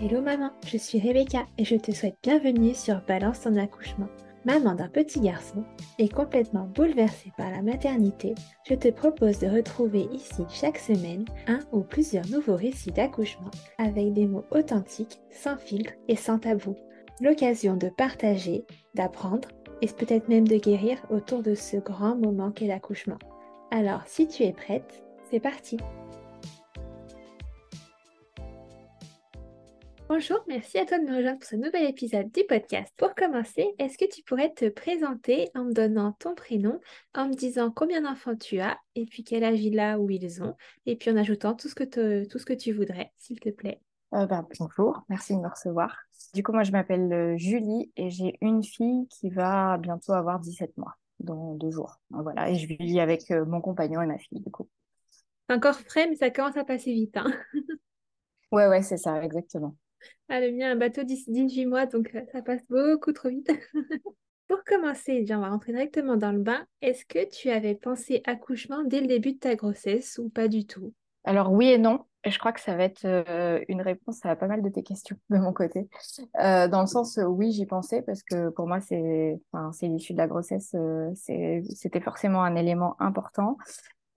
Hello maman, je suis Rebecca et je te souhaite bienvenue sur Balance ton accouchement. Maman d'un petit garçon et complètement bouleversée par la maternité, je te propose de retrouver ici chaque semaine un ou plusieurs nouveaux récits d'accouchement avec des mots authentiques, sans filtre et sans tabou. L'occasion de partager, d'apprendre et peut-être même de guérir autour de ce grand moment qu'est l'accouchement. Alors si tu es prête, c'est parti! Bonjour, merci à toi de me rejoindre pour ce nouvel épisode du podcast. Pour commencer, est-ce que tu pourrais te présenter en me donnant ton prénom, en me disant combien d'enfants tu as, et puis quel âge il a ou ils ont, et puis en ajoutant tout ce que tu voudrais, s'il te plaît. Bonjour, merci de me recevoir. Du coup, moi, je m'appelle Julie et j'ai une fille qui va bientôt avoir 17 mois, dans 2 jours. Voilà, et je vis avec mon compagnon et ma fille, du coup. C'est encore frais, mais ça commence à passer vite, hein. Ouais, ouais, c'est ça, exactement. Ah, le mien, un bateau 18 mois, donc ça passe beaucoup trop vite. Pour commencer, déjà, on va rentrer directement dans le bain. Est-ce que tu avais pensé accouchement dès le début de ta grossesse ou pas du tout? Alors, oui et non. Et je crois que ça va être une réponse à pas mal de tes questions de mon côté. Dans le sens, oui, j'y pensais parce que pour moi, c'est l'issue de la grossesse, c'était forcément un élément important.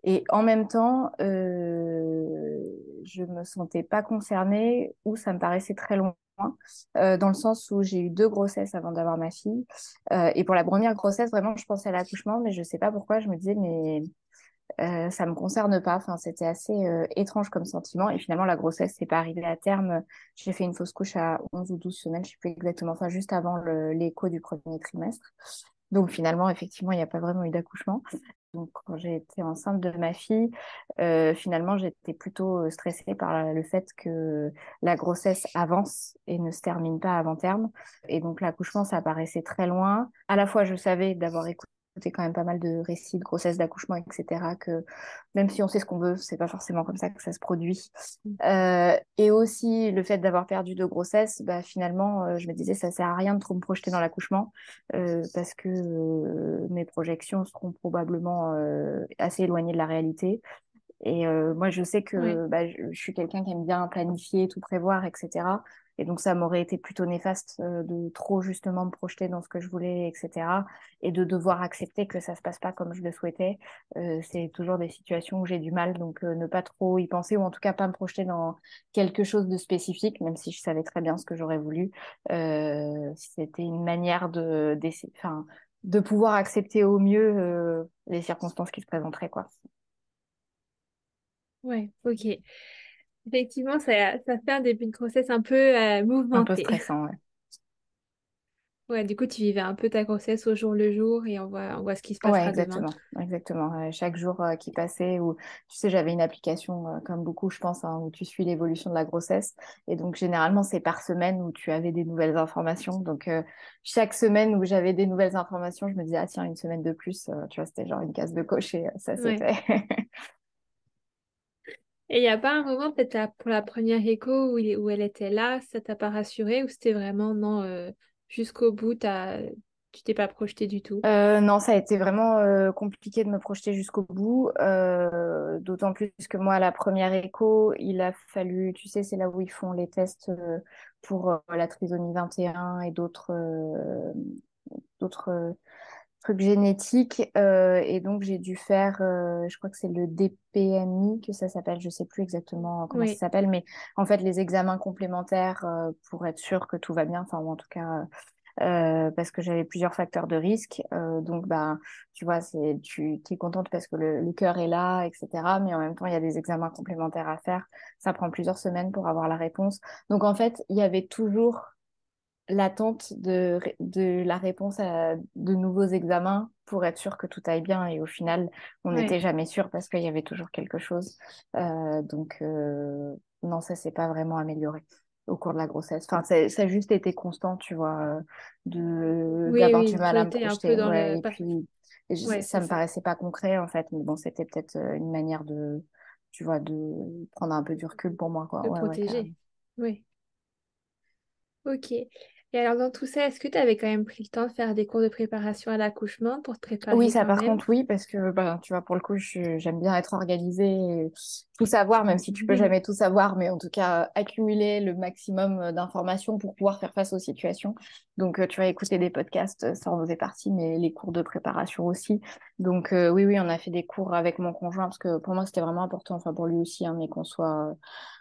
Et en même temps, je me sentais pas concernée ou ça me paraissait très loin, dans le sens où j'ai eu 2 grossesses avant d'avoir ma fille. Et pour la première grossesse, vraiment, je pensais à l'accouchement, mais je sais pas pourquoi. Je me disais, mais ça me concerne pas. Enfin, c'était assez étrange comme sentiment. Et finalement, la grossesse, c'est pas arrivé à terme. J'ai fait une fausse couche à 11 ou 12 semaines, je sais plus exactement. Enfin, juste avant l'écho du premier trimestre. Donc finalement, effectivement, il n'y a pas vraiment eu d'accouchement. Donc quand j'ai été enceinte de ma fille, finalement, j'étais plutôt stressée par le fait que la grossesse avance et ne se termine pas avant terme. Et donc l'accouchement, ça paraissait très loin. À la fois, je savais d'avoir écouté quand même pas mal de récits de grossesse, d'accouchement, etc., que même si on sait ce qu'on veut, c'est pas forcément comme ça que ça se produit. Et aussi le fait d'avoir perdu 2 grossesses, bah, finalement, je me disais, ça sert à rien de trop me projeter dans l'accouchement parce que mes projections seront probablement assez éloignées de la réalité. Et moi, je sais Oui. que bah, je suis quelqu'un qui aime bien planifier, tout prévoir, etc. Et donc, ça m'aurait été plutôt néfaste de trop justement me projeter dans ce que je voulais, etc. Et de devoir accepter que ça se passe pas comme je le souhaitais. C'est toujours des situations où j'ai du mal, donc ne pas trop y penser, ou en tout cas pas me projeter dans quelque chose de spécifique, même si je savais très bien ce que j'aurais voulu. C'était une manière enfin, de pouvoir accepter au mieux les circonstances qui se présenteraient, quoi. Ouais, ok. Effectivement, ça fait un début de grossesse un peu Un peu mouvementé. stressant, ouais. Ouais, du coup, tu vivais un peu ta grossesse au jour le jour et on voit ce qui se Ouais, passera demain. exactement, exactement. Chaque jour qui passait, où tu sais, j'avais une application comme beaucoup, je pense, hein, où tu suis l'évolution de la grossesse. Et donc généralement, c'est par semaine où tu avais des nouvelles informations. Donc chaque semaine où j'avais des nouvelles informations, je me disais ah tiens, une semaine de plus, tu vois, c'était genre une case de cocher. Ça Ouais. c'était. Et il n'y a pas un moment, peut-être pour la première écho, où elle était là, ça t'a pas rassuré, ou c'était vraiment non, jusqu'au bout, tu t'es pas projeté du tout? Non, ça a été vraiment compliqué de me projeter jusqu'au bout, d'autant plus que moi, à la première écho, il a fallu, tu sais, c'est là où ils font les tests pour la trisomie 21 et d'autres trucs génétiques. Et donc, j'ai dû faire, je crois que c'est le DPMI que ça s'appelle, je sais plus exactement comment ça Oui, s'appelle, mais en fait, les examens complémentaires pour être sûr que tout va bien, enfin, ou en tout cas parce que j'avais plusieurs facteurs de risque. Donc, bah, tu vois, tu es contente parce que le cœur est là, etc. Mais en même temps, il y a des examens complémentaires à faire. Ça prend plusieurs semaines pour avoir la réponse. Donc, en fait, il y avait toujours l'attente de la réponse à de nouveaux examens pour être sûr que tout aille bien. Et au final, on n'était ouais. jamais sûr parce qu'il y avait toujours quelque chose. Donc, non, ça s'est pas vraiment amélioré au cours de la grossesse. Enfin, ça a juste été constant, tu vois, Oui, d'avoir oui, du il faut mal à me être un peu projeter. dans Ouais, le... et puis, Ouais, ça c'est me ça. paraissait pas concret, en fait. Mais bon, c'était peut-être une manière de, tu vois, de prendre un peu du recul pour moi, quoi. De Ouais, ouais, carrément. protéger. Oui, ok. Et alors, dans tout ça, est-ce que tu avais quand même pris le temps de faire des cours de préparation à l'accouchement pour te Oui, préparer ça quand par même? contre, oui, parce que bah, tu vois, pour le coup, j'aime bien être organisée et tout savoir, même si tu peux Mhm. jamais tout savoir, mais en tout cas accumuler le maximum d'informations pour pouvoir faire face aux situations. Donc, tu vas écouter des podcasts, ça en faisait partie, mais les cours de préparation aussi. Donc, oui, oui, on a fait des cours avec mon conjoint parce que pour moi, c'était vraiment important, enfin pour lui aussi, hein, mais qu'on soit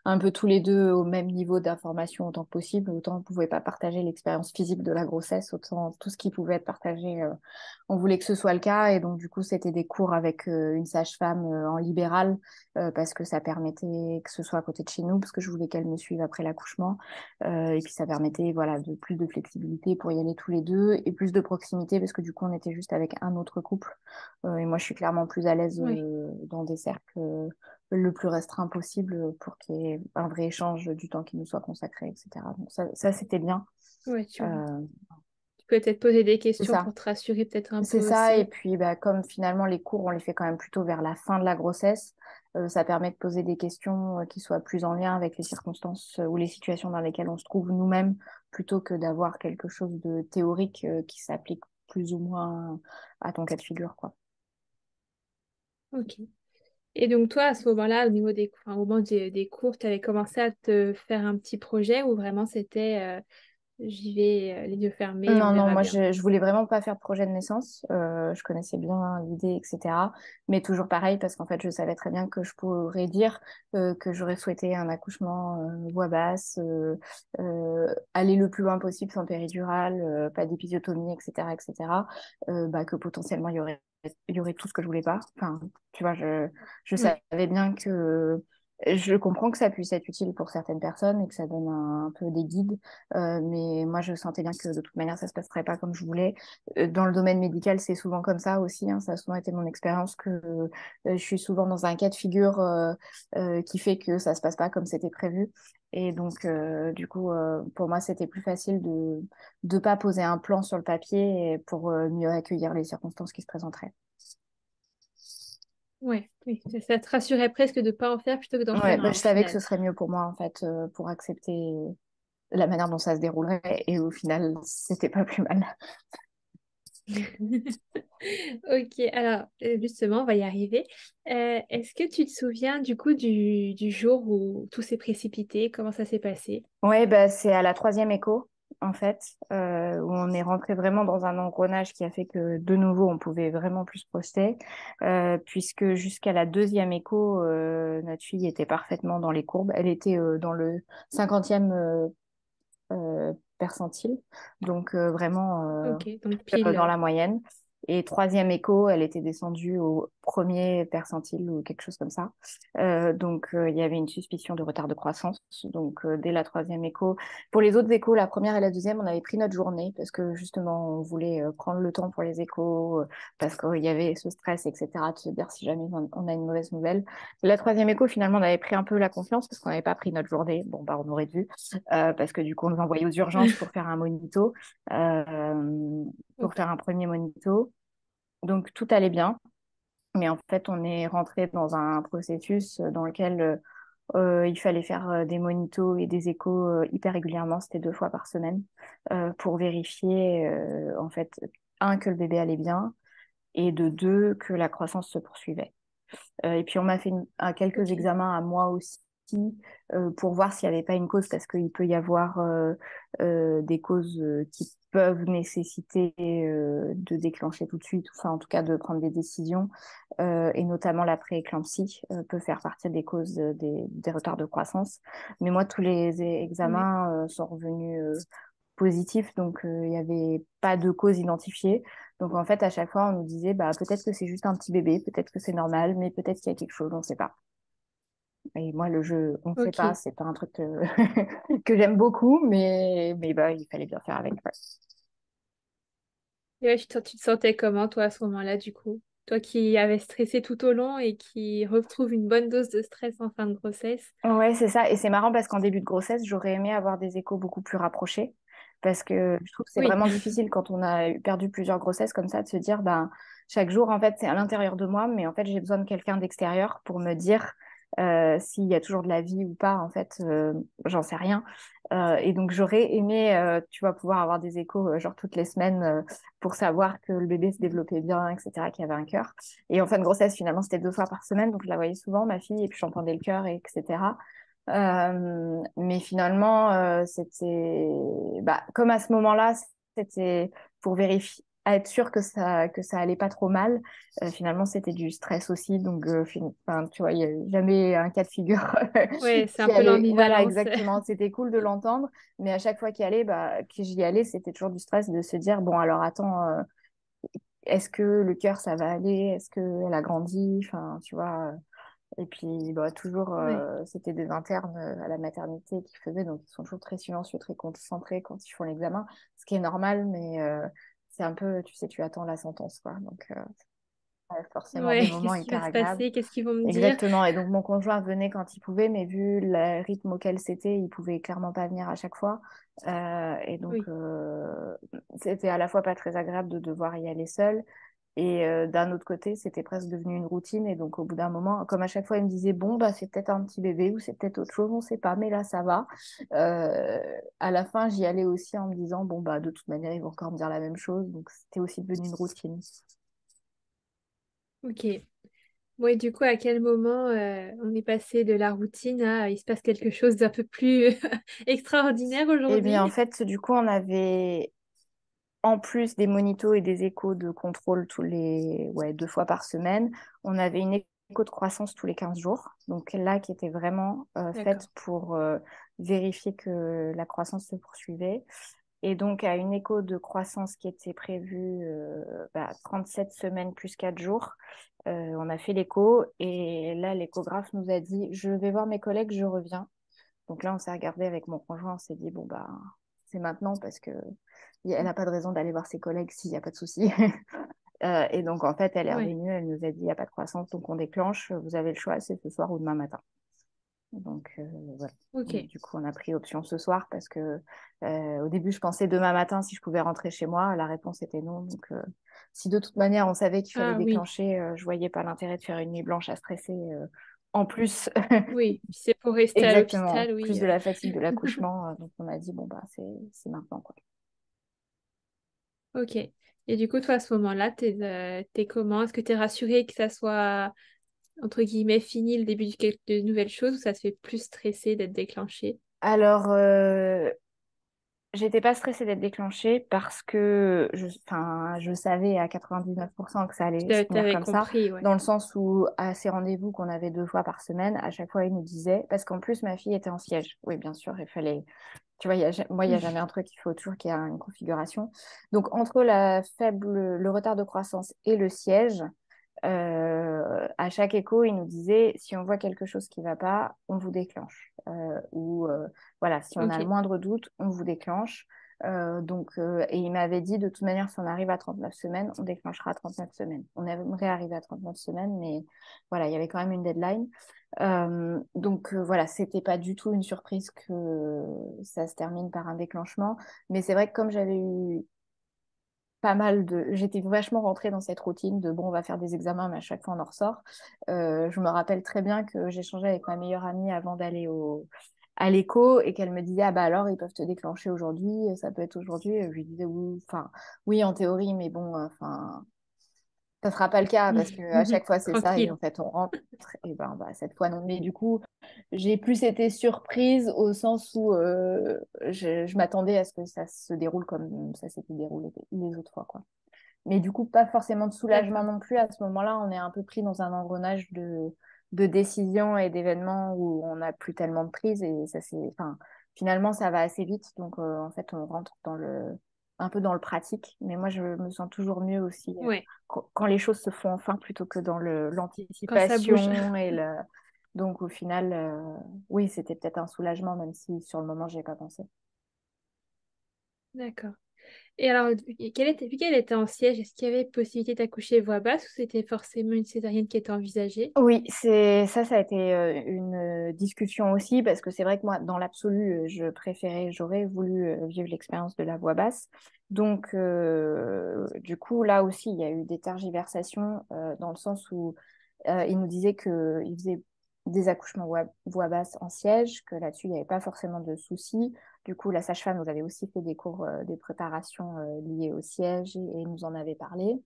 un peu tous les deux au même niveau d'information autant que possible. Autant on ne pouvait pas partager l'expérience physique de la grossesse, autant tout ce qui pouvait être partagé, on voulait que ce soit le cas. Et donc, du coup, c'était des cours avec une sage-femme en libéral parce que ça permettait que ce soit à côté de chez nous, parce que je voulais qu'elle me suive après l'accouchement. Et puis, ça permettait voilà, de plus de flexibilité pour y aller tous les deux et plus de proximité parce que du coup, on était juste avec un autre couple. Et moi, je suis clairement plus à l'aise Ouais, dans des cercles le plus restreint possible pour qu'il y ait un vrai échange du temps qui nous soit consacré, etc. Donc, ça c'était bien. ouais, Euh, tu peux peut-être poser des c'est questions ça. pour te rassurer peut-être un C'est peu ça, et aussi. puis bah, comme finalement les cours, on les fait quand même plutôt vers la fin de la grossesse, ça permet de poser des questions qui soient plus en lien avec les circonstances ou les situations dans lesquelles on se trouve nous-mêmes, plutôt que d'avoir quelque chose de théorique qui s'applique plus ou moins à ton cas de figure, quoi. Ok. Et donc toi, à ce moment-là, au niveau enfin, au moment des cours, tu avais commencé à te faire un petit projet ou vraiment c'était j'y vais les yeux fermés, on Non, non, verra moi bien. je voulais vraiment pas faire de projet de naissance. Je connaissais bien l'idée, etc. Mais toujours pareil, parce qu'en fait, je savais très bien que je pourrais dire que j'aurais souhaité un accouchement voix basse, aller le plus loin possible sans péridurale, pas d'épisiotomie, etc., etc. Bah, que potentiellement il y aurait tout ce que je voulais pas. Enfin, tu vois, je Ouais. savais bien que je comprends que ça puisse être utile pour certaines personnes et que ça donne un peu des guides. Mais moi, je sentais bien que de toute manière, ça se passerait pas comme je voulais. Dans le domaine médical, c'est souvent comme ça aussi, hein. Ça a souvent été mon expérience que je suis souvent dans un cas de figure qui fait que ça se passe pas comme c'était prévu. Et donc, du coup, pour moi, c'était plus facile de pas poser un plan sur le papier pour mieux accueillir les circonstances qui se présenteraient. Ouais, oui, ça te rassurait presque de ne pas en faire plutôt que d'en Ouais, faire bah, un je au savais que ce final. serait mieux pour moi, en fait, pour accepter la manière dont ça se déroulerait. Et au final, c'était pas plus mal. Ok, alors justement, on va y arriver. Est-ce que tu te souviens du coup du jour où tout s'est précipité? Comment ça s'est passé? Ouais, bah, c'est à la troisième écho, en fait, où on est rentré vraiment dans un engrenage qui a fait que de nouveau, on pouvait vraiment plus se projeter, puisque jusqu'à la deuxième écho, notre fille était parfaitement dans les courbes. Elle était dans le 50e percentile, donc vraiment Ok, donc pile. dans la moyenne. Et troisième écho, elle était descendue au premier percentile ou quelque chose comme ça. Donc, il y avait une suspicion de retard de croissance. Donc, dès la troisième écho. Pour les autres échos, la première et la deuxième, on avait pris notre journée parce que justement, on voulait prendre le temps pour les échos, parce qu'il y avait ce stress, etc., de se dire si jamais on a une mauvaise nouvelle. La troisième écho, finalement, on avait pris un peu la confiance parce qu'on n'avait pas pris notre journée. Bon, bah, on aurait dû, parce que du coup, on nous envoyait aux urgences pour faire un monito. Pour Ok, faire un premier monito. Donc tout allait bien, mais en fait on est rentré dans un processus dans lequel il fallait faire des monitos et des échos hyper régulièrement, c'était 2 fois par semaine, pour vérifier en fait, un, que le bébé allait bien, et de deux, que la croissance se poursuivait. Et puis on m'a fait quelques ok. examens à moi aussi pour voir s'il n'y avait pas une cause, parce qu'il peut y avoir des causes qui peuvent nécessiter de déclencher tout de suite, enfin en tout cas de prendre des décisions, et notamment la prééclampsie peut faire partie des causes des retards de croissance. Mais moi, tous les Ouais. examens sont revenus positifs, donc il n'y avait pas de cause identifiée. Donc en fait, à chaque fois, on nous disait, bah, peut-être que c'est juste un petit bébé, peut-être que c'est normal, mais peut-être qu'il y a quelque chose, on ne sait pas. Et moi, le jeu, on ne sait pas, Ok. c'est pas un truc que j'aime beaucoup, mais bah, il fallait bien faire avec. Ouais. Et ouais, tu te sentais comment toi à ce moment-là du coup? Toi qui avais stressé tout au long et qui retrouve une bonne dose de stress en fin de grossesse. Ouais, c'est ça. Et c'est marrant parce qu'en début de grossesse, j'aurais aimé avoir des échos beaucoup plus rapprochés. Parce que je trouve que c'est Oui. vraiment difficile quand on a perdu plusieurs grossesses comme ça de se dire, ben, chaque jour, en fait, c'est à l'intérieur de moi, mais en fait, j'ai besoin de quelqu'un d'extérieur pour me dire s'il y a toujours de la vie ou pas, en fait, j'en sais rien. Et donc, j'aurais aimé, tu vois, pouvoir avoir des échos, genre toutes les semaines, pour savoir que le bébé se développait bien, etc., qu'il y avait un cœur. Et en fin de grossesse, finalement, c'était 2 fois par semaine, donc je la voyais souvent, ma fille, et puis j'entendais le cœur, etc. Mais finalement, c'était, bah, comme à ce moment-là, c'était pour vérifier, être sûr que ça allait pas trop mal. Finalement, c'était du stress aussi, donc enfin, tu vois, il n'y a jamais un cas de figure Ouais, c'est un qui peu allait. Voilà, l'ambivalence. exactement. C'était cool de l'entendre, mais à chaque fois que j'y allais, c'était toujours du stress de se dire, bon, alors attends, est-ce que le cœur, ça va aller? Est-ce qu'elle a grandi? Enfin, tu vois. Et puis, bah, toujours, Ouais, c'était des internes à la maternité qui faisaient, donc ils sont toujours très silencieux, très concentrés quand ils font l'examen, ce qui est normal, mais c'est un peu, tu sais, tu attends la sentence, quoi. Donc, ouais, forcément des ouais, moments qu'est-ce qui hyper va se agréables. passer? Qu'est-ce qu'ils vont me dire? Exactement. Et donc, mon conjoint venait quand il pouvait, mais vu le rythme auquel c'était, il pouvait clairement pas venir à chaque fois. Et donc, Oui, c'était à la fois pas très agréable de devoir y aller seul. Et d'un autre côté, c'était presque devenu une routine. Et donc, au bout d'un moment, comme à chaque fois, il me disait, bon, bah, c'est peut-être un petit bébé ou c'est peut-être autre chose, on ne sait pas, mais là, ça va. À la fin, j'y allais aussi en me disant, bon, bah, de toute manière, ils vont encore me dire la même chose. Donc, c'était aussi devenu une routine. ok. Ouais, du coup, à quel moment on est passé de la routine à il se passe quelque chose d'un peu plus extraordinaire Eh bien, en aujourd'hui? fait, du coup, on avait en plus des monitos et des échos de contrôle tous les 2 fois par semaine, on avait une écho de croissance tous les 15 jours. Donc là, qui était vraiment D'accord. faite pour vérifier que la croissance se poursuivait. Et donc, à une écho de croissance qui était prévue 37 semaines plus 4 jours, on a fait l'écho. Et là, l'échographe nous a dit, je vais voir mes collègues, je reviens. Donc là, on s'est regardé avec mon conjoint, on s'est dit, bon, bah, c'est maintenant parce que elle n'a pas de raison d'aller voir ses collègues s'il n'y a pas de souci. Et donc, en fait, elle est Ouais, revenue, elle nous a dit, il n'y a pas de croissance, donc on déclenche, vous avez le choix, c'est ce soir ou demain matin. Donc, voilà. ok. Donc, du coup, on a pris option ce soir parce que au début, je pensais demain matin si je pouvais rentrer chez moi. La réponse était non. Donc, si de toute manière, on savait qu'il fallait Ah oui, déclencher, je voyais pas l'intérêt de faire une nuit blanche à stresser en plus. oui. Puis c'est pour rester à Exactement, l'hôpital, plus oui. de la fatigue de l'accouchement. Donc on a dit, bon, bah, c'est maintenant, quoi. Ok. Et du coup, toi, à ce moment-là, t'es comment? Est-ce que t'es rassurée que ça soit, entre guillemets, fini le début de nouvelles choses ou ça te fait plus stresser d'être déclenché? Alors, j'étais pas stressée d'être déclenchée parce que enfin, je savais à 99% que ça allait se tenir T'avais comme ça, compris, ouais. dans le sens où à ces rendez-vous qu'on avait 2 fois par semaine, à chaque fois, il nous disait, parce qu'en plus, ma fille était en siège. Oui, bien sûr, il fallait, tu vois, moi, il n'y a jamais un truc, il faut toujours qu'il y ait une configuration. Donc, entre le retard de croissance et le siège, à chaque écho, il nous disait, si on voit quelque chose qui ne va pas, on vous déclenche. Ou voilà, si on a le Ok, moindre doute, on vous déclenche. Et il m'avait dit, de toute manière, si on arrive à 39 semaines, on déclenchera à 39 semaines. On aimerait arriver à 39 semaines, mais voilà, il y avait quand même une deadline. Voilà, c'était pas du tout une surprise que ça se termine par un déclenchement. Mais c'est vrai que comme j'avais eu pas mal de. J'étais vachement rentrée dans cette routine de bon, on va faire des examens, mais à chaque fois on en ressort. Je me rappelle très bien que j'échangeais avec ma meilleure amie avant d'aller à l'écho et qu'elle me disait ah bah alors ils peuvent te déclencher aujourd'hui, ça peut être aujourd'hui. Je lui disais oui, enfin oui en théorie, mais bon, enfin ça sera pas le cas parce que à chaque fois c'est ça et en tranquille. fait on rentre et ben bah, cette fois non. Mais du coup j'ai plus été surprise au sens où je m'attendais à ce que ça se déroule comme ça s'était déroulé les autres fois quoi. Mais du coup pas forcément de soulagement D'accord. non plus à ce moment-là. On est un peu pris dans un engrenage de décisions et d'événements où on n'a plus tellement de prise et ça c'est enfin finalement ça va assez vite donc en fait on rentre dans le un peu dans le pratique. Mais moi je me sens toujours mieux aussi Ouais, quand les choses se font enfin plutôt que dans quand ça bouge. l'anticipation et le... Donc au final, oui, c'était peut-être un soulagement, même si sur le moment, j'ai pas pensé. D'accord. Et alors, vu qu'elle était en siège, est-ce qu'il y avait possibilité d'accoucher voix basse ou c'était forcément une césarienne qui était envisagée? Oui, ça a été une discussion aussi, parce que c'est vrai que moi, dans l'absolu, j'aurais voulu vivre l'expérience de la voix basse. Donc, du coup, là aussi, il y a eu des tergiversations dans le sens où il nous disait qu'il faisait des accouchements voix basse en siège, que là-dessus, il n'y avait pas forcément de soucis. Du coup, la sage-femme nous avait aussi fait des cours, des préparations liées au siège et nous en avait parlé.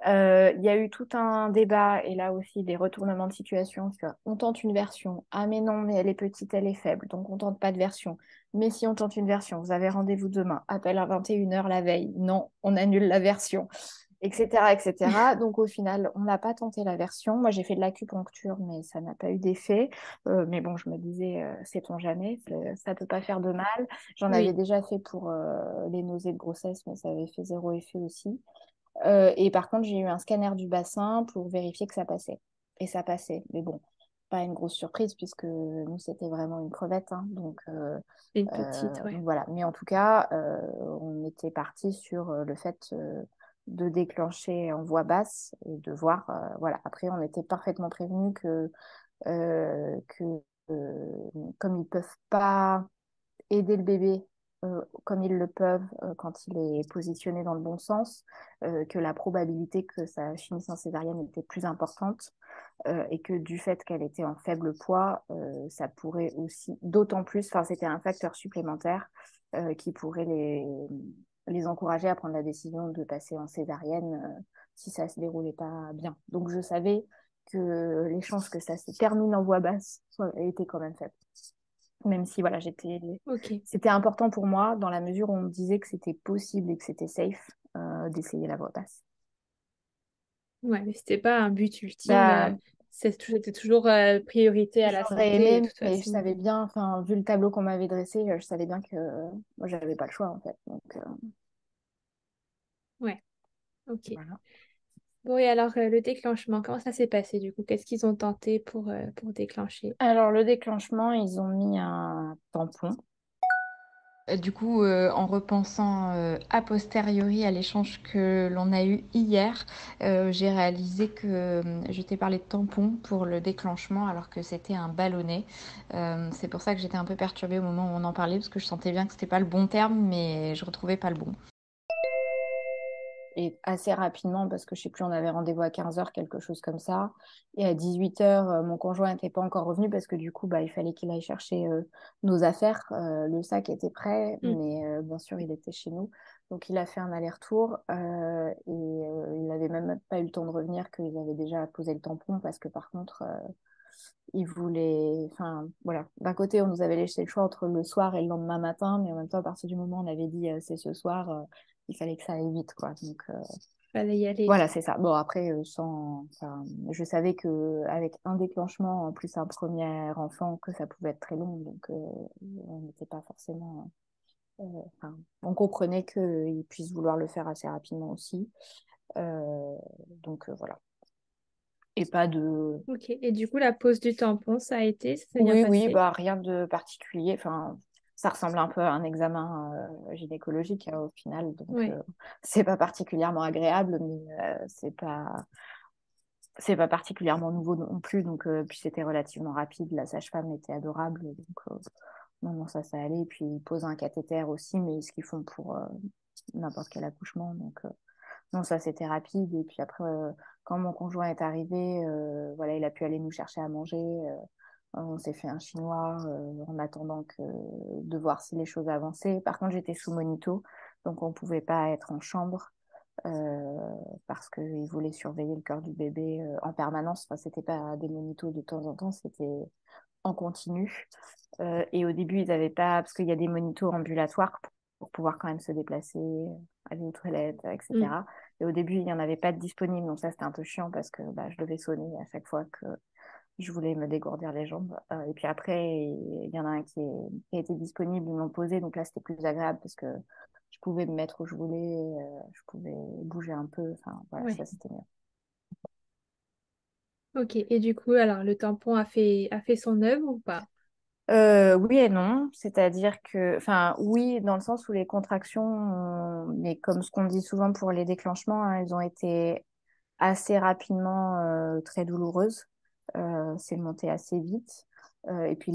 Il y a eu tout un débat et là aussi des retournements de situation sur on tente une version, ah mais non, mais elle est petite, elle est faible, donc on tente pas de version. Mais si on tente une version, vous avez rendez-vous demain, appel à 21h la veille, non, on annule la version, etc., etc. Donc au final, on n'a pas tenté la version. Moi, j'ai fait de l'acupuncture, mais ça n'a pas eu d'effet. Mais bon, je me disais, sait-on jamais, ça peut pas faire de mal. J'en avais Oui, déjà fait pour les nausées de grossesse, mais ça avait fait zéro effet aussi. Et par contre, j'ai eu un scanner du bassin pour vérifier que ça passait. Et ça passait. Mais bon, pas une grosse surprise puisque nous, c'était vraiment une crevette, hein. une petite, ouais. Donc voilà. Mais en tout cas, on était parti sur le fait de déclencher en voix basse et de voir. Voilà. Après, on était parfaitement prévenus que comme ils peuvent pas aider le bébé comme ils le peuvent quand il est positionné dans le bon sens, que la probabilité que ça finisse en césarienne était plus importante et que du fait qu'elle était en faible poids, ça pourrait aussi, d'autant plus, enfin c'était un facteur supplémentaire qui pourrait les encourager à prendre la décision de passer en césarienne si ça se déroulait pas bien. Donc je savais que les chances que ça se termine en voix basse étaient quand même faibles. Même si voilà, Ok. c'était important pour moi dans la mesure où on me disait que c'était possible et que c'était safe d'essayer la voie basse. Ouais, mais c'était pas un but ultime. Bah, C'était toujours priorité à la j'aurais santé, de aimé, toute mais je façon. savais bien, enfin, vu le tableau qu'on m'avait dressé, je savais bien que moi, j'avais pas le choix en fait. Ouais, ok. Voilà. Bon, et alors, le déclenchement, comment ça s'est passé du coup? Qu'est-ce qu'ils ont tenté pour déclencher? Alors, le déclenchement, ils ont mis un tampon. Du coup, en repensant a posteriori à l'échange que l'on a eu hier, j'ai réalisé que je t'ai parlé de tampon pour le déclenchement alors que c'était un ballonnet. C'est pour ça que j'étais un peu perturbée au moment où on en parlait parce que je sentais bien que c'était pas le bon terme, mais je retrouvais pas le bon. Et assez rapidement, parce que je sais plus, on avait rendez-vous à 15h, quelque chose comme ça. Et à 18h, mon conjoint n'était pas encore revenu parce que du coup, bah, il fallait qu'il aille chercher nos affaires. Le sac était prêt, Hmm. mais bien sûr, il était chez nous. Donc, il a fait un aller-retour et il n'avait même pas eu le temps de revenir qu'ils avaient déjà posé le tampon parce que par contre, il voulait. Enfin, voilà. D'un côté, on nous avait laissé le choix entre le soir et le lendemain matin, mais en même temps, à partir du moment où on avait dit c'est ce soir, il fallait que ça aille vite, quoi. Donc, Fallait y aller. voilà, c'est ça. Bon, après, enfin, je savais que avec un déclenchement, en plus un premier enfant, que ça pouvait être très long. Donc, on n'était pas forcément. Enfin, on comprenait qu'il puisse vouloir le faire assez rapidement aussi. Euh, voilà. Et pas de. Ok, et du coup, la pose du tampon, ça a été, ça s'est bien Oui, oui, passé? bah rien de particulier. Enfin, ça ressemble un peu à un examen gynécologique au final. Donc, Ouais, c'est pas particulièrement agréable, mais c'est pas particulièrement nouveau non plus, donc puis c'était relativement rapide. La sage-femme était adorable, donc non, non, ça allait. Et puis ils posent un cathéter aussi, mais ce qu'ils font pour n'importe quel accouchement, donc non, ça c'était rapide. Et puis après, quand mon conjoint est arrivé, voilà, il a pu aller nous chercher à manger. On s'est fait un chinois en attendant de voir si les choses avançaient. Par contre, j'étais sous monito, donc on pouvait pas être en chambre parce qu'ils voulaient surveiller le cœur du bébé en permanence. Enfin, c'était pas des monitos de temps en temps, c'était en continu. Et au début, ils n'avaient pas, parce qu'il y a des monitos ambulatoires pour pouvoir quand même se déplacer, aller aux toilettes, hmm, etc. Et au début, il n'y en avait pas de disponible, donc ça, c'était un peu chiant parce que bah, je devais sonner à chaque fois que je voulais me dégourdir les jambes. Et puis après, il y en a un qui a été disponible, ils m'ont posé, donc là, c'était plus agréable parce que je pouvais me mettre où je voulais, je pouvais bouger un peu, enfin voilà, ça, ouais. c'était mieux. Ok, et du coup, alors, le tampon a fait son œuvre ou pas? Oui et non, c'est-à-dire que, enfin, oui, dans le sens où les contractions, mais comme ce qu'on dit souvent pour les déclenchements, hein, elles ont été assez rapidement très douloureuses. C'est monté assez vite. Et puis,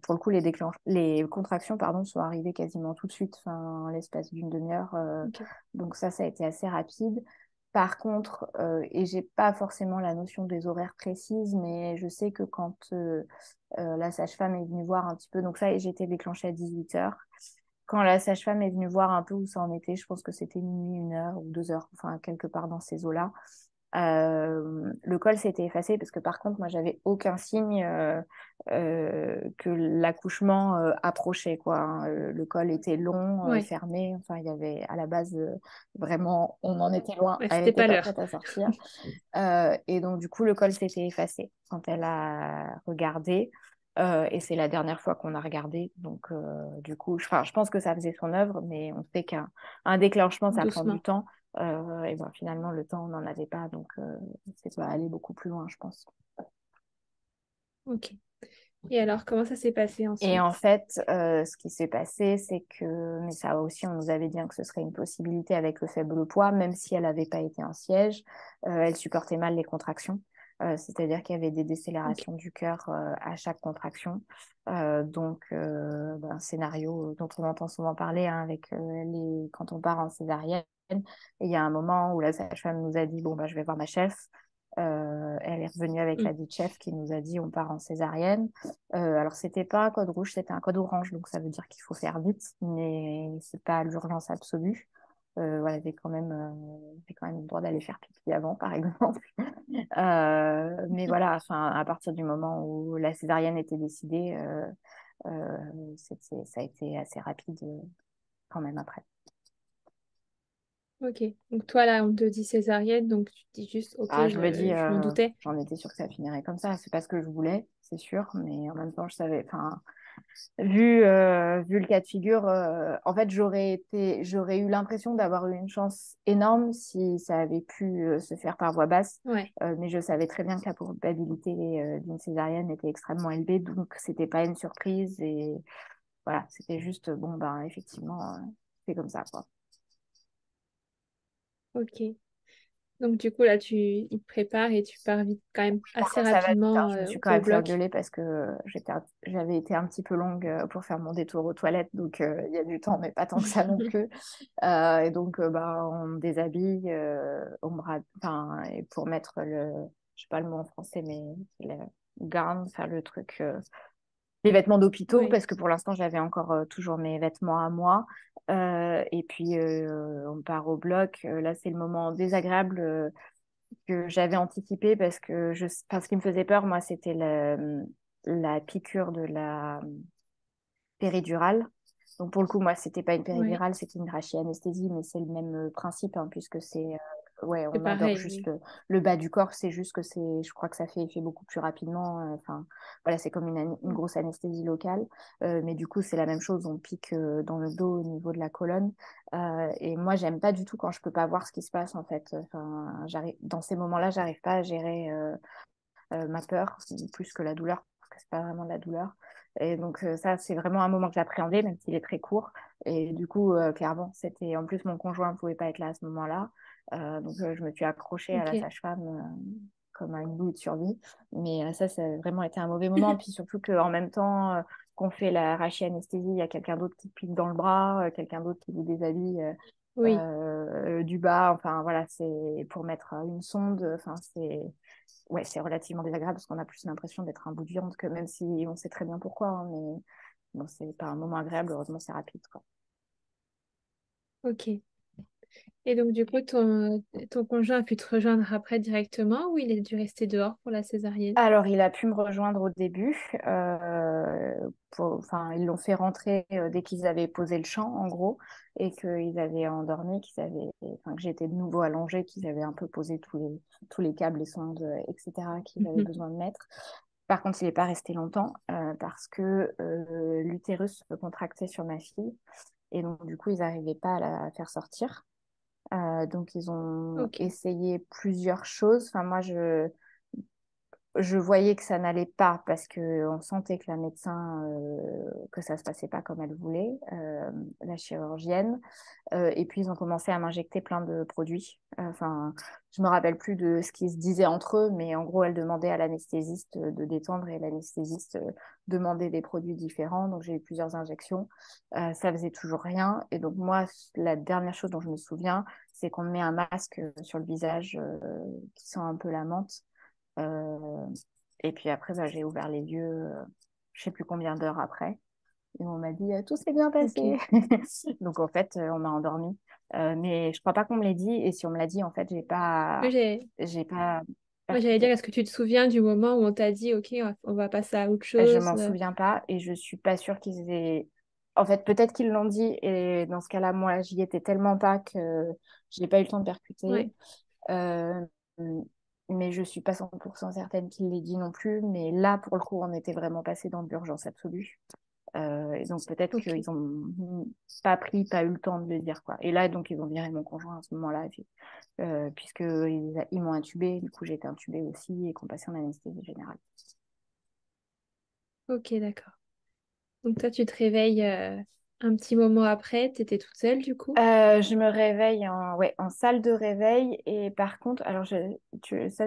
pour le coup, les contractions, pardon, sont arrivées quasiment tout de suite, enfin, en l'espace d'une demi-heure. Ok. Donc ça a été assez rapide. Par contre, et j'ai pas forcément la notion des horaires précises, mais je sais que quand la sage-femme est venue voir un petit peu, donc ça, j'étais déclenchée à 18h. Quand la sage-femme est venue voir un peu où ça en était, je pense que c'était minuit, 1h ou 2h, enfin quelque part dans ces eaux-là. Le col s'était effacé parce que par contre, moi, j'avais aucun signe que l'accouchement approchait, quoi, hein. Le col était long, Ouais, fermé. Enfin, il y avait à la base vraiment, on en était loin. ouais, Elle c'était n'était pas pas l'heure. prête à sortir. Et donc, du coup, le col s'était effacé quand elle a regardé. Et c'est la dernière fois qu'on a regardé. Donc, du coup, je pense que ça faisait son œuvre, mais on sait qu'un déclenchement, ça prend du Doucement. temps. Et bon, finalement, le temps, on n'en avait pas. Donc, c'est pas aller beaucoup plus loin, je pense. Ok. Et alors, comment ça s'est passé Et en ensuite? fait, ce qui s'est passé, c'est que, mais ça aussi, on nous avait dit, hein, que ce serait une possibilité avec le faible poids, même si elle n'avait pas été en siège, elle supportait mal les contractions. C'est-à-dire qu'il y avait des Ok. décélérations du cœur à chaque contraction. Donc, un scénario dont on entend souvent parler, hein, avec quand on part en césarienne. Et il y a un moment où la sage-femme nous a dit, bon, bah, je vais voir ma chef. Elle est revenue avec Mm. la dite chef qui nous a dit, on part en césarienne. Alors, c'était pas un code rouge, c'était un code orange, donc ça veut dire qu'il faut faire vite, mais c'est pas l'urgence absolue. Voilà, j'ai quand même le droit d'aller faire pipi avant, par exemple. Mais voilà, enfin, à partir du moment où la césarienne était décidée, ça a été assez rapide quand même après. Ok. Donc toi, là, on te dit césarienne, donc tu te dis juste, ok, Ah, je me dis, je m'en doutais. j'en étais sûre que ça finirait comme ça. C'est pas ce que je voulais, c'est sûr, mais en même temps, je savais, enfin, vu le cas de figure, en fait, j'aurais eu l'impression d'avoir eu une chance énorme si ça avait pu se faire par voie basse. Ouais. Mais je savais très bien que la probabilité d'une césarienne était extrêmement élevée, donc c'était pas une surprise. Et voilà, c'était juste, bon, ben, effectivement, c'est comme ça, quoi. Ok. Donc du coup, là, ils te préparent et tu pars vite, quand même Par assez contre, ça va vite, hein. rapidement Je me suis quand au même fait bloc. engueuler parce que j'avais été un petit peu longue pour faire mon détour aux toilettes. Donc, il y a du temps, mais pas tant que ça non plus. Et donc, bah, on me déshabille, enfin, et pour mettre je sais pas le mot en français, mais le gown, faire le truc, les vêtements d'hôpitaux, Ouais. parce que pour l'instant, j'avais encore toujours mes vêtements à moi. Et puis, on part au bloc. Là, c'est le moment désagréable que j'avais anticipé parce qu'il me faisait peur, moi, c'était la piqûre de la péridurale. Donc pour le coup, moi, c'était pas une Ouais. péridurale, c'était une trachéanesthésie, mais c'est le même principe, hein, puisque ouais, C'est on endort pareil, juste oui. le bas du corps, c'est juste que je crois que ça fait effet beaucoup plus rapidement. Enfin, voilà, c'est comme une Mm. grosse anesthésie locale, mais du coup, c'est la même chose, on pique dans le dos au niveau de la colonne. Et moi, j'aime pas du tout quand je peux pas voir ce qui se passe, en fait. Enfin, dans ces moments-là, j'arrive pas à gérer ma peur plus que la douleur, parce que c'est pas vraiment de la douleur. Et donc ça, c'est vraiment un moment que j'appréhendais, même s'il est très court. Et du coup, clairement, c'était en plus mon conjoint ne pouvait pas être là à ce moment-là. Donc je me suis accrochée à la Ok. sage-femme comme à une bouée de survie. Mais ça a vraiment été un mauvais moment. Puis surtout qu'en même temps qu'on fait la rachianesthésie, il y a quelqu'un d'autre qui pique dans le bras, quelqu'un d'autre qui vous déshabille Oui. du bas. Enfin voilà, c'est pour mettre une sonde. Enfin c'est relativement désagréable parce qu'on a plus l'impression d'être un bout de viande que même si on sait très bien pourquoi, hein, mais bon, c'est pas un moment agréable. Heureusement, c'est rapide, quoi. Ok. Et donc du coup, ton conjoint a pu te rejoindre après directement ou il a dû rester dehors pour la césarienne? Alors, il a pu me rejoindre au début. Enfin, ils l'ont fait rentrer dès qu'ils avaient posé le champ, en gros, et qu'ils avaient endormi, enfin, que j'étais de nouveau allongée, qu'ils avaient un peu posé tous les câbles, les sondes, etc., qu'ils avaient besoin de mettre. Par contre, il n'est pas resté longtemps parce que l'utérus se contractait sur ma fille. Et donc, du coup, ils n'arrivaient pas à la faire sortir. Donc, ils ont Ok. essayé plusieurs choses. Enfin, moi, je voyais que ça n'allait pas parce qu'on sentait que la médecin, que ça se passait pas comme elle voulait, la chirurgienne. Et puis, ils ont commencé à m'injecter plein de produits. Enfin, je me rappelle plus de ce qu'ils se disaient entre eux, mais en gros, elle demandait à l'anesthésiste de détendre et l'anesthésiste demandait des produits différents. Donc, j'ai eu plusieurs injections. Ça faisait toujours rien. Et donc, moi, la dernière chose dont je me souviens, c'est qu'on me met un masque sur le visage qui sent un peu la menthe. Euh, et puis après, bah, j'ai ouvert les yeux, je sais plus combien d'heures après. Et on m'a dit, tout s'est bien passé. Ok. Donc en fait, on m'a endormie. Mais je crois pas qu'on me l'ait dit. Et si on me l'a dit, en fait, Moi, j'ai pas moi, j'allais dire, percuté. est-ce que tu te souviens du moment où on t'a dit, OK, on va passer à autre Je chose? m'en souviens pas et je suis pas sûre qu'ils aient. En fait, peut-être qu'ils l'ont dit. Et dans ce cas-là, moi, j'y étais tellement pas que je n'ai pas eu le temps de percuter. Ouais, Euh, mais je suis pas 100% certaine qu'il l'ait dit non plus. Mais là, pour le coup, on était vraiment passé dans de l'urgence absolue. Et donc peut-être ok, qu'ils ont pas eu le temps de le dire quoi. Et là donc ils ont viré mon conjoint à ce moment-là, puisque ils m'ont intubée, du coup j'ai été intubée aussi et qu'on passait en anesthésie générale. ok, d'accord. Donc toi, tu te réveilles un petit moment après, tu étais toute seule du coup? Je me réveille ouais, en salle de réveil et par contre, alors ça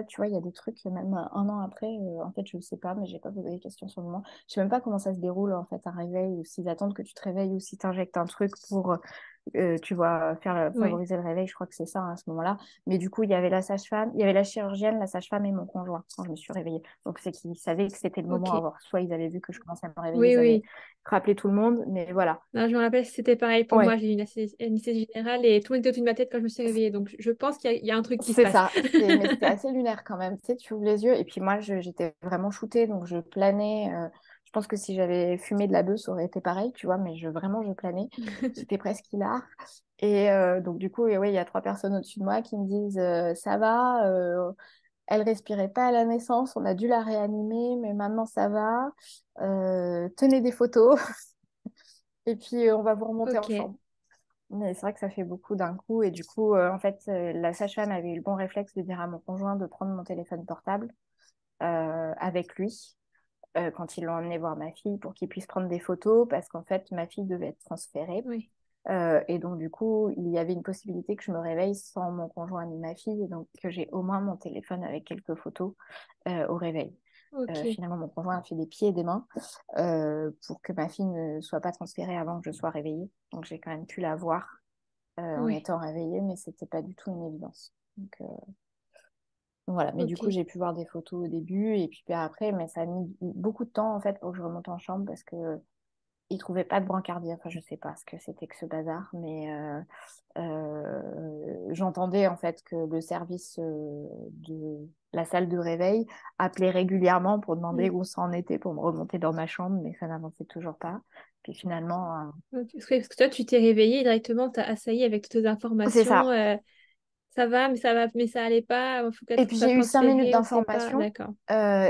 tu vois, il y a des trucs même un an après, en fait je ne sais pas, mais j'ai pas posé des questions sur le moment. Je sais même pas comment ça se déroule en fait un réveil ou s'ils attendent que tu te réveilles ou si tu injectes un truc pour tu vois, Ouais, favoriser le réveil, je crois que c'est ça hein, à ce moment-là. Mais du coup, il y avait la sage-femme, il y avait la chirurgienne, la sage-femme et mon conjoint quand je me suis réveillée. Donc, c'est qu'ils savaient que c'était le moment à ok. voir. Soit ils avaient vu que je commençais à me réveiller, Oui, ils avaient oui. rappelé tout le monde, mais voilà. Non, je me rappelle, c'était pareil pour moi. Ouais, J'ai eu une anesthésie générale et tout le monde était au-dessus de ma tête quand je me suis réveillée. Donc je pense qu'il y a un truc qui se c'est passe. ça. Mais c'était assez lunaire quand même. Tu sais, tu ouvres les yeux et puis moi, j'étais vraiment shootée, donc je planais. Je pense que si j'avais fumé de la bœuf, ça aurait été pareil, tu vois, mais vraiment, je planais. J'étais presque hilar. Et donc, du coup, ouais, il y a trois personnes au-dessus de moi qui me disent ça va, elle respirait pas à la naissance, on a dû la réanimer, mais maintenant ça va. Tenez des photos et puis on va vous remonter en Ok, chambre. Mais c'est vrai que ça fait beaucoup d'un coup. Et du coup, en fait, la sage-femme avait eu le bon réflexe de dire à mon conjoint de prendre mon téléphone portable avec lui quand ils l'ont emmené voir ma fille pour qu'il puisse prendre des photos parce qu'en fait, ma fille devait être transférée. oui, Et donc, du coup, il y avait une possibilité que je me réveille sans mon conjoint ni ma fille, et donc que j'ai au moins mon téléphone avec quelques photos au réveil. ok, Finalement, mon conjoint a fait des pieds et des mains pour que ma fille ne soit pas transférée avant que je sois réveillée. Donc, j'ai quand même pu la voir en oui, étant réveillée, mais c'était pas du tout une évidence. Donc, voilà. Mais du coup, ok, j'ai pu voir des photos au début et puis après, mais ça a mis beaucoup de temps en fait pour que je remonte en chambre parce que ils trouvaient pas de brancardier. Enfin, je sais pas ce que c'était que ce bazar, mais j'entendais en fait que le service de la salle de réveil appelait régulièrement pour demander oui. où ça en était pour me remonter dans ma chambre, mais ça n'avançait toujours pas. Puis finalement, Ok. Parce que toi, tu t'es réveillée et directement, t'as assailli avec toutes tes c'est informations. ça. Ça va, mais ça allait pas. Il faut Et qu'elle puis soit j'ai eu 5 minutes transférée, on sait pas. d'information D'accord.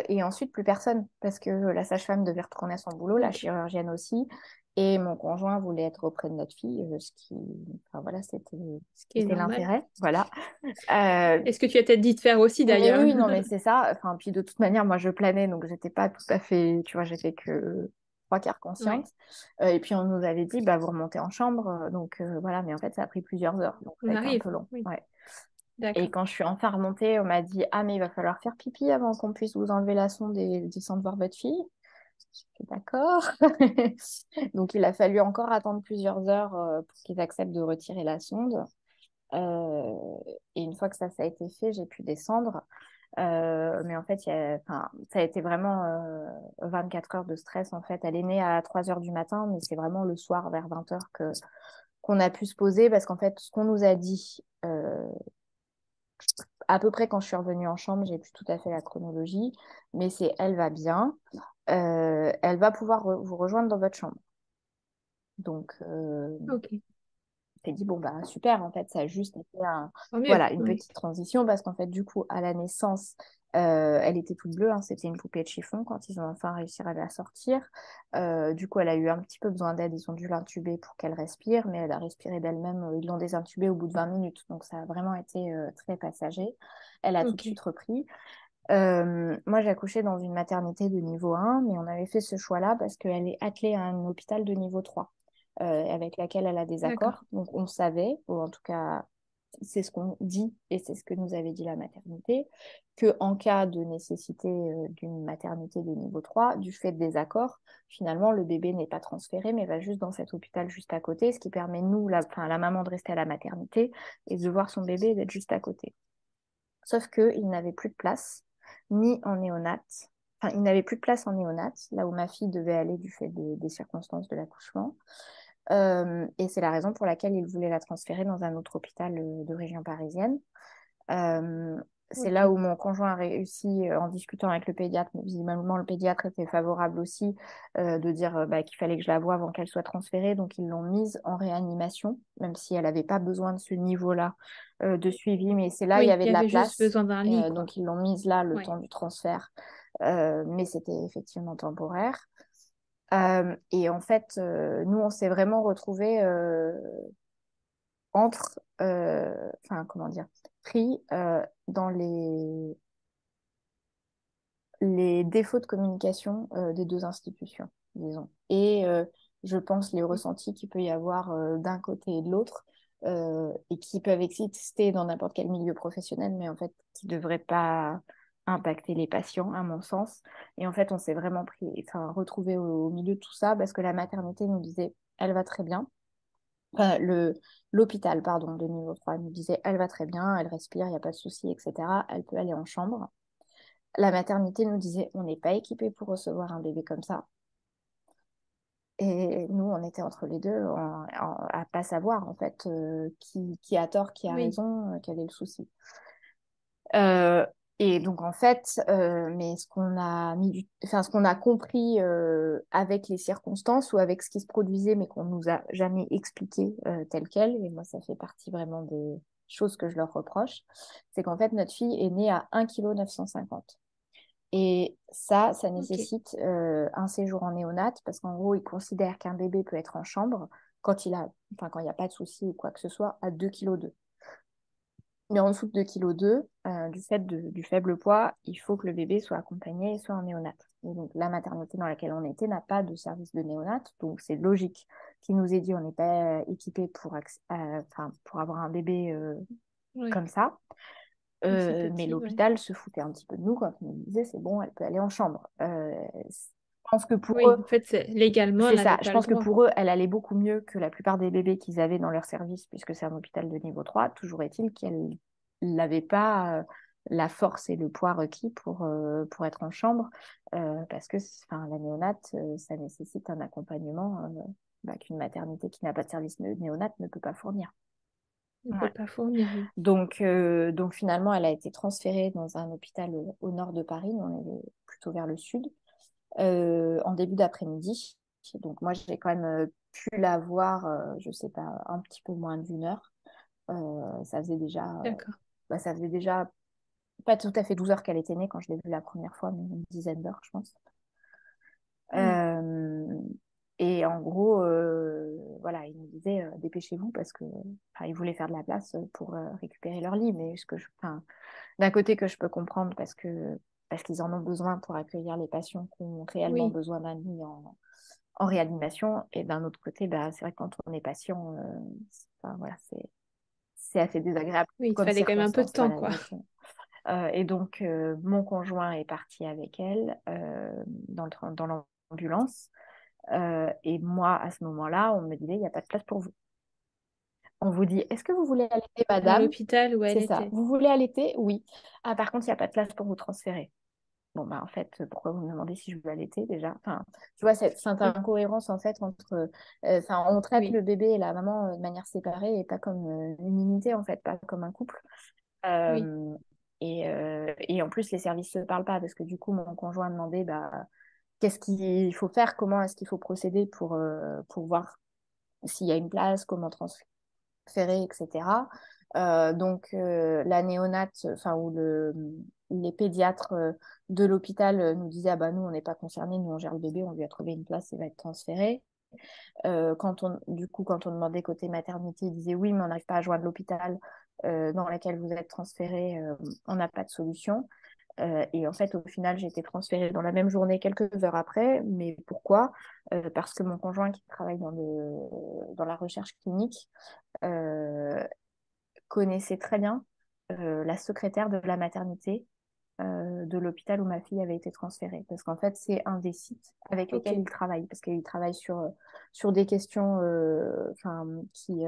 et ensuite plus personne parce que la sage-femme devait retourner à son boulot, la Ok. chirurgienne aussi, et mon conjoint voulait être auprès de notre fille, enfin voilà, Ce qui est c'était normal. l'intérêt, voilà. Euh, Est-ce que tu as peut-être dit de faire aussi mais d'ailleurs? oui, non, mais c'est ça. Enfin, puis de toute manière, moi je planais, donc j'étais pas tout à fait, tu vois, j'étais que trois quarts consciente. Ouais. Et puis on nous avait dit, bah vous remontez en chambre, donc voilà, mais en fait ça a pris plusieurs heures, donc ça On a été un arrive. peu long. Oui. Ouais. Et D'accord. quand je suis enfin remontée, on m'a dit, ah, mais il va falloir faire pipi avant qu'on puisse vous enlever la sonde et descendre voir votre fille. Je suis d'accord. Donc, il a fallu encore attendre plusieurs heures pour qu'ils acceptent de retirer la sonde. Euh, et une fois que ça a été fait, j'ai pu descendre. Mais en fait, enfin, ça a été vraiment 24 heures de stress. En fait, elle est née à 3 heures du matin, mais c'est vraiment le soir vers 20 heures qu'on a pu se poser parce qu'en fait, ce qu'on nous a dit à peu près quand je suis revenue en chambre, j'ai plus tout à fait la chronologie, mais c'est elle va bien, elle va pouvoir vous rejoindre dans votre chambre. Donc, Ok. j'ai dit, bon, bah super, en fait, ça a juste été Tant mieux. voilà, une Oui. petite transition parce qu'en fait, du coup, à la naissance, elle était toute bleue, hein, c'était une poupée de chiffon quand ils ont enfin réussi à la sortir. Du coup, elle a eu un petit peu besoin d'aide, ils ont dû l'intuber pour qu'elle respire, mais elle a respiré d'elle-même, ils l'ont désintubée au bout de 20 minutes, donc ça a vraiment été très passager. Elle a tout de Ok. suite repris. Moi, j'ai accouché dans une maternité de niveau 1, mais on avait fait ce choix-là parce qu'elle est attelée à un hôpital de niveau 3, avec laquelle elle a des D'accord. accords. Donc, on savait, ou en tout cas, c'est ce qu'on dit et c'est ce que nous avait dit la maternité, que en cas de nécessité d'une maternité de niveau 3, du fait des accords, finalement, le bébé n'est pas transféré, mais va juste dans cet hôpital juste à côté, ce qui permet, nous, la maman de rester à la maternité et de voir son bébé et d'être juste à côté. Sauf qu'il n'avait plus de place, ni en néonat. Enfin, il n'avait plus de place en néonat, là où ma fille devait aller du fait des circonstances de l'accouchement. Et c'est la raison pour laquelle il voulait la transférer dans un autre hôpital de région parisienne. Euh, c'est là Ok. où mon conjoint a réussi, en discutant avec le pédiatre, mais visiblement le pédiatre était favorable aussi, de dire bah, qu'il fallait que je la voie avant qu'elle soit transférée. Donc ils l'ont mise en réanimation, même si elle n'avait pas besoin de ce niveau-là de suivi. Mais c'est là, il y Oui, avait il y de la avait juste place. besoin d'un lit, quoi. Donc ils l'ont mise là le Oui. temps du transfert. Mais c'était effectivement temporaire. Et en fait, nous, on s'est vraiment retrouvés entre, enfin, comment dire, pris dans les défauts de communication des deux institutions, disons. Et je pense les ressentis qu'il peut y avoir d'un côté et de l'autre, et qui peuvent exister dans n'importe quel milieu professionnel, mais en fait, qui ne devraient pas impacter les patients, à mon sens. Et en fait, on s'est vraiment enfin, retrouvé au milieu de tout ça parce que la maternité nous disait, elle va très bien. L'hôpital, pardon, de niveau 3 nous disait, elle va très bien, elle respire, il n'y a pas de souci, etc. Elle peut aller en chambre. La maternité nous disait, on n'est pas équipé pour recevoir un bébé comme ça. Et nous, on était entre les deux à pas savoir, en fait, qui a tort, qui a Oui. raison, quel est le souci. Euh, et donc, en fait, mais ce qu'on a compris avec les circonstances ou avec ce qui se produisait, mais qu'on nous a jamais expliqué tel quel, et moi, ça fait partie vraiment des choses que je leur reproche, c'est qu'en fait, notre fille est née à 1,950 kg. Et ça Ok. nécessite un séjour en néonat parce qu'en gros, ils considèrent qu'un bébé peut être en chambre quand il n'y a pas de souci ou quoi que ce soit, à 2,2 kg. Mais en dessous de 2,2 kg, du fait du faible poids, il faut que le bébé soit accompagné et soit en néonat. Et donc, la maternité dans laquelle on était n'a pas de service de néonat, donc c'est logique qu'il nous ait dit on n'est pas équipé enfin, pour avoir un bébé Oui. comme ça. Aussi Mais petit, ouais. l'hôpital se foutait un petit peu de nous quand on nous disait c'est bon, elle peut aller en chambre. Je pense que pour Oui, eux, en fait, légalement, elle c'est n'avait ça. Je pas le pense que droit. pour eux, elle allait beaucoup mieux que la plupart des bébés qu'ils avaient dans leur service, puisque c'est un hôpital de niveau 3. Toujours est-il qu'elle n'avait pas la force et le poids requis pour être en chambre, parce que enfin, la néonate, ça nécessite un accompagnement bah, qu'une maternité qui n'a pas de service néonate ne peut pas fournir. On ne peut Ouais. pas fournir, oui. Donc finalement, elle a été transférée dans un hôpital au nord de Paris, nous on est plutôt vers le sud, en début d'après-midi. Donc moi, j'ai quand même pu la voir, je sais pas, un petit peu moins d'une heure. Ça faisait déjà, D'accord. ça faisait déjà pas tout à fait 12 heures qu'elle était née quand je l'ai vue la première fois, mais une dizaine d'heures, je pense. Oui. Euh, et en gros, voilà, ils nous disaient dépêchez-vous parce que, enfin, ils voulaient faire de la place pour récupérer leur lit, mais enfin, d'un côté que je peux comprendre parce qu'ils en ont besoin pour accueillir les patients qui ont réellement Oui. besoin d'un lit en réanimation, et d'un autre côté, bah, c'est vrai que quand on est patient, enfin, voilà, c'est assez désagréable Oui, il te comme fallait quand même un peu de circonstance, temps, voilà, quoi. exactement. Et donc, mon conjoint est parti avec elle dans l'ambulance. Et moi, à ce moment-là, on me disait, il n'y a pas de place pour vous. On vous dit, est-ce que vous voulez allaiter, Dans madame? l'hôpital où elle C'est ça. était. Vous voulez allaiter? Oui. Ah, par contre, il n'y a pas de place pour vous transférer. Bon, bah, en fait, pourquoi vous me demandez si je veux allaiter déjà? Enfin, tu vois, cette Oui. incohérence, en fait, entre. Enfin, on traite Oui. le bébé et la maman de manière séparée et pas comme une unité, en fait, pas comme un couple. Oui. Euh, et en plus, les services ne se parlent pas parce que du coup, mon conjoint a demandé bah, qu'est-ce qu'il faut faire, comment est-ce qu'il faut procéder pour voir s'il y a une place, comment transférer, etc. Donc, la néonate, enfin, les pédiatres de l'hôpital nous disaient, ah bah nous, on n'est pas concernés, nous, on gère le bébé, on lui a trouvé une place, il va être transféré. Quand on demandait côté maternité, ils disaient oui, mais on n'arrive pas à joindre l'hôpital dans lequel vous êtes transféré, on n'a pas de solution. Et en fait, au final, j'ai été transférée dans la même journée, quelques heures après. Mais pourquoi? Parce que mon conjoint qui travaille dans la recherche clinique euh, connaissait très bien la secrétaire de la maternité de l'hôpital où ma fille avait été transférée. Parce qu'en fait, c'est un des sites avec Ok. lesquels il travaille. Parce qu'il travaille sur des questions qui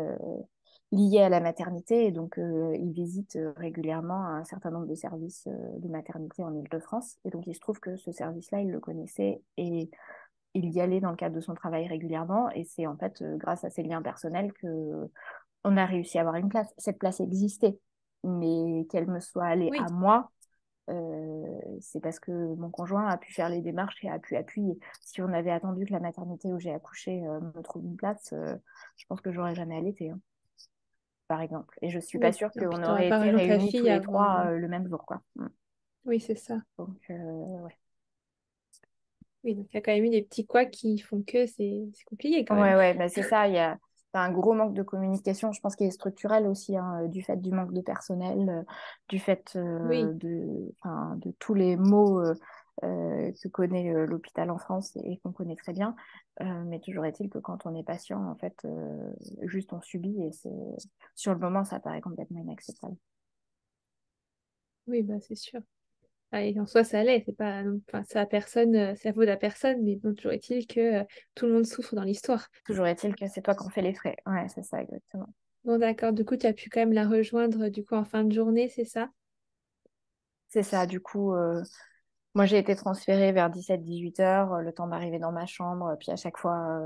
liées à la maternité. Et donc, il visite régulièrement un certain nombre de services de maternité en Île-de-France. Et donc, il se trouve que ce service-là, il le connaissait et il y allait dans le cadre de son travail régulièrement. Et c'est en fait grâce à ses liens personnels que on a réussi à avoir une place. Cette place existait, mais qu'elle me soit allée à Oui. moi, c'est parce que mon conjoint a pu faire les démarches et a pu appuyer. Si on avait attendu que la maternité où j'ai accouché me trouve une place, je pense que j'aurais jamais allaité, hein, par exemple. Et je suis pas Oui. sûre Et puis, qu'on tu n'aurais aurait pas été rejoint ta réunis tous fille les avant. trois le même jour, quoi. Oui, c'est ça. Donc, ouais. Oui, donc il y a quand même eu des petits couacs qui font que c'est compliqué quand même. Ouais, ouais, bah c'est ça. Il y a un gros manque de communication, je pense qu'il est structurel aussi, hein, du fait du manque de personnel, du fait Oui, de tous les maux que connaît l'hôpital en France et qu'on connaît très bien. Mais toujours est-il que quand on est patient, en fait, juste on subit et sur le moment, ça paraît complètement inacceptable. oui, bah c'est sûr. Ah, et en soi, ça l'est. C'est pas, enfin, ça a personne, ça vaut à personne, mais bon, toujours est-il que tout le monde souffre dans l'histoire. Toujours est-il que c'est toi qui en fais les frais. Ouais, c'est ça, exactement. Bon, d'accord. Du coup, tu as pu quand même la rejoindre du coup en fin de journée, c'est ça? C'est ça, du coup. Moi, j'ai été transférée vers 17-18 heures, le temps d'arriver dans ma chambre. Puis à chaque fois,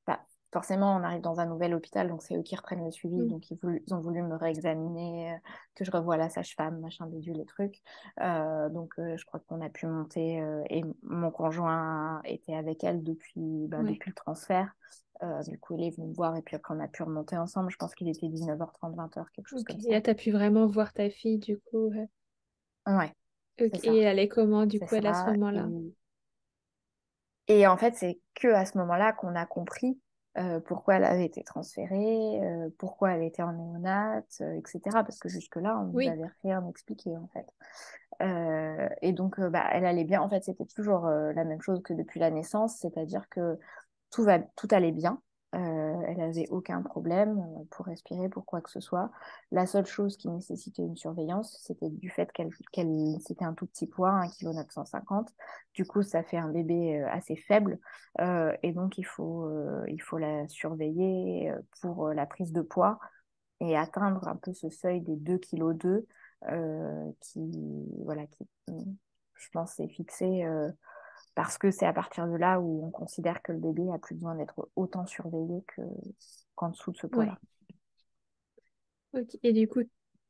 bah, forcément, on arrive dans un nouvel hôpital, donc c'est eux qui reprennent le suivi. Mm. Donc ils ont voulu me réexaminer, que je revoie la sage-femme, machin, bidule, les trucs. Je crois qu'on a pu monter et mon conjoint était avec elle Ouais. depuis le transfert. Du coup, il est venu me voir et puis après, on a pu remonter ensemble. Je pense qu'il était 19h30, 20h, quelque chose Ok. comme Et ça. là, tu as pu vraiment voir ta fille, du coup. Ouais, Ok. c'est Et ça. elle allait comment, du C'est coup, elle, à ce ça. moment-là? Et en fait, c'est que à ce moment-là qu'on a compris pourquoi elle avait été transférée, pourquoi elle était en néonate, etc. Parce que jusque-là, on nous Oui. avait rien expliqué, en fait. Et donc, elle allait bien. En fait, c'était toujours la même chose que depuis la naissance, c'est-à-dire que tout allait bien. Elle n'avait aucun problème pour respirer, pour quoi que ce soit. La seule chose qui nécessitait une surveillance, c'était du fait c'était un tout petit poids, 1,950 kg. Du coup, ça fait un bébé assez faible. Et donc, il faut la surveiller pour la prise de poids et atteindre un peu ce seuil des 2,2 kg qui, je pense, est fixé parce que c'est à partir de là où on considère que le bébé a plus besoin d'être autant surveillé qu'en dessous de ce poids-là. Ouais. Ok. Et du coup,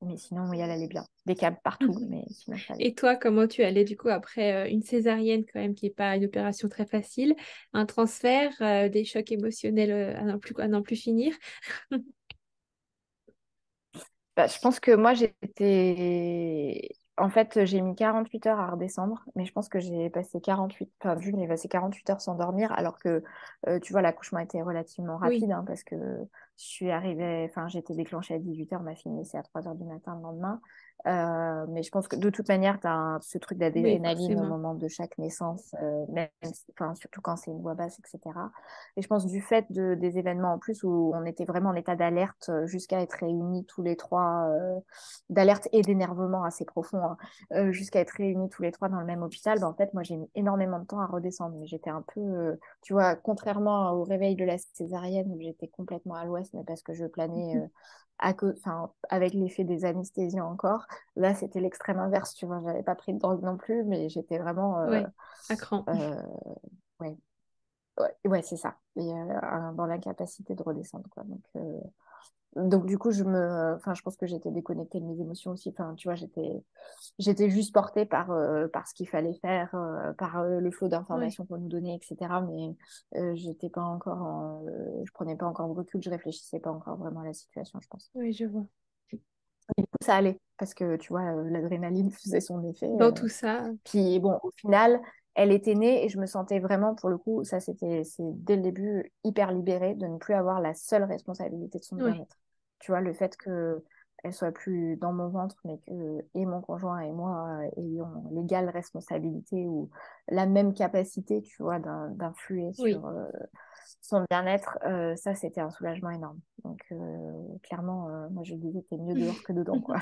Mais sinon, oui, elle allait bien. Des câbles partout, mais sinon, ça allait. et toi, comment tu allais du coup après une césarienne quand même qui n'est pas une opération très facile, un transfert, des chocs émotionnels à n'en plus finir? Bah, je pense que moi, j'étais. En fait, j'ai mis 48 heures à redescendre, mais je pense que j'ai passé 48, enfin, Jules est passé 48 heures sans dormir, alors que, tu vois, l'accouchement était relativement Oui, rapide, hein, parce que j'étais déclenchée à 18 heures, ma fille naissait à 3 heures du matin le lendemain. Mais je pense que de toute manière, tu as ce truc oui, d'adrénaline au forcément. moment de chaque naissance, surtout quand c'est une voix basse, etc. Et je pense du fait des événements en plus où on était vraiment en état d'alerte jusqu'à être réunis tous les trois, d'alerte et d'énervement assez profond, hein, jusqu'à être réunis tous les trois dans le même hôpital, en fait, moi j'ai mis énormément de temps à redescendre. Mais j'étais un peu, tu vois, contrairement au réveil de la césarienne où j'étais complètement à l'ouest, mais parce que je planais avec l'effet des anesthésies encore, là c'était l'extrême inverse, tu vois, j'avais pas pris de drogue non plus, mais j'étais vraiment, Ouais, à cran. euh, ouais, ouais, ouais, c'est ça. Et dans l'incapacité de redescendre, quoi. Donc du coup, je pense que j'étais déconnectée de mes émotions aussi. Enfin, tu vois, j'étais juste portée par ce qu'il fallait faire, par le flot Ouais, d'informations qu'on nous donnait, etc. Mais j'étais pas encore, je prenais pas encore de recul, je réfléchissais pas encore vraiment à la situation, je pense. oui, je vois. Du coup, ça allait parce que tu vois, l'adrénaline faisait son effet. Dans tout ça, Puis bon, au final, elle était née et je me sentais vraiment, pour le coup, c'est dès le début hyper libérée de ne plus avoir la seule responsabilité de son ouais, bien-être. Tu vois, le fait que elle soit plus dans mon ventre, mais que et mon conjoint et moi ayons l'égale responsabilité ou la même capacité, tu vois, d'influer Oui. sur son bien-être, ça, c'était un soulagement énorme. Donc, clairement, moi, je disais, t'es mieux dehors que dedans, quoi.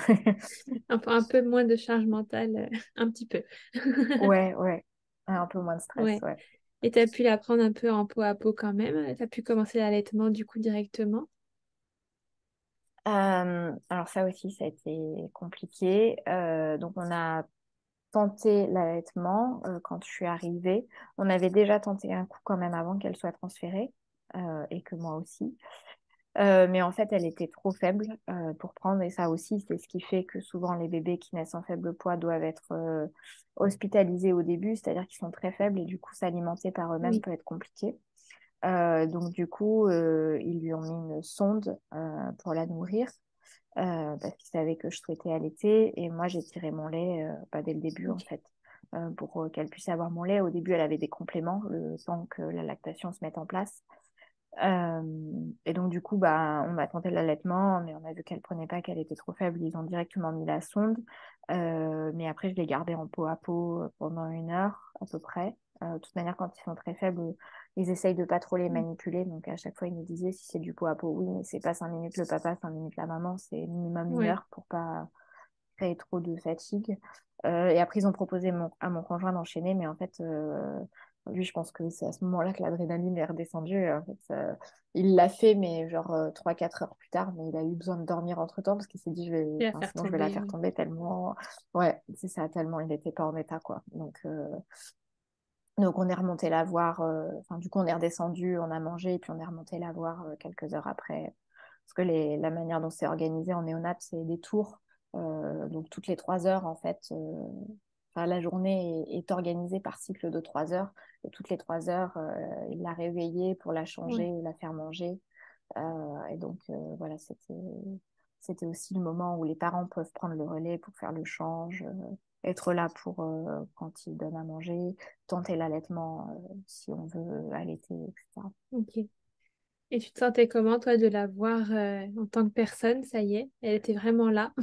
Un peu moins de charge mentale, un petit peu. Ouais, ouais. Un peu moins de stress, Ouais. ouais. Et tu as pu la prendre un peu en peau à peau quand même. Tu as pu commencer l'allaitement du coup directement. Alors ça aussi, ça a été compliqué. Donc on a tenté l'allaitement quand je suis arrivée. On avait déjà tenté un coup quand même avant qu'elle soit transférée et que moi aussi. Mais en fait, elle était trop faible pour prendre et ça aussi, c'est ce qui fait que souvent les bébés qui naissent en faible poids doivent être hospitalisés au début, c'est-à-dire qu'ils sont très faibles et du coup s'alimenter par eux-mêmes Oui. peut être compliqué. Donc du coup, ils lui ont mis une sonde pour la nourrir parce qu'ils savaient que je souhaitais allaiter. Et moi, j'ai tiré mon lait pas dès le début, en Ok. fait, pour qu'elle puisse avoir mon lait. Au début, elle avait des compléments, le temps que la lactation se mette en place. Euh, et donc, du coup, bah, on m'a tenté l'allaitement, mais on a vu qu'elle prenait pas, qu'elle était trop faible. Ils ont directement mis la sonde. Mais après, je l'ai gardée en peau à peau pendant 1 heure, à peu près. De toute manière, quand ils sont très faibles, ils essayent de pas trop les Mm. manipuler. Donc, à chaque fois, ils nous disaient si c'est du pot à pot, oui, mais c'est pas 5 minutes le papa, 5 minutes la maman, c'est minimum une Ouais. heure pour pas créer trop de fatigue. Et après, ils ont proposé à mon conjoint d'enchaîner, mais en fait, lui, je pense que c'est à ce moment-là que l'adrénaline est redescendue. En fait, il l'a fait, mais genre 3-4 heures plus tard, mais il a eu besoin de dormir entre-temps parce qu'il s'est dit, Et la enfin, faire sinon je vais la tomber, faire oui. tomber tellement. Ouais, c'est ça, tellement il n'était pas en état, quoi. Donc on est remonté la voir, enfin, du coup, on est redescendu, on a mangé, et puis on est remonté la voir quelques heures après. Parce que la manière dont c'est organisé en néonat, c'est des tours. Donc toutes les 3 heures, en fait, enfin, la journée est organisée par cycle de 3 heures. Et toutes les 3 heures, il l'a réveillée pour la changer, Ouais. la faire manger. Et donc voilà, c'était aussi le moment où les parents peuvent prendre le relais pour faire le change, être là pour quand ils donnent à manger, tenter l'allaitement si on veut allaiter, etc. Ok. Et tu te sentais comment, toi, de la voir en tant que personne, ça y est, elle était vraiment là.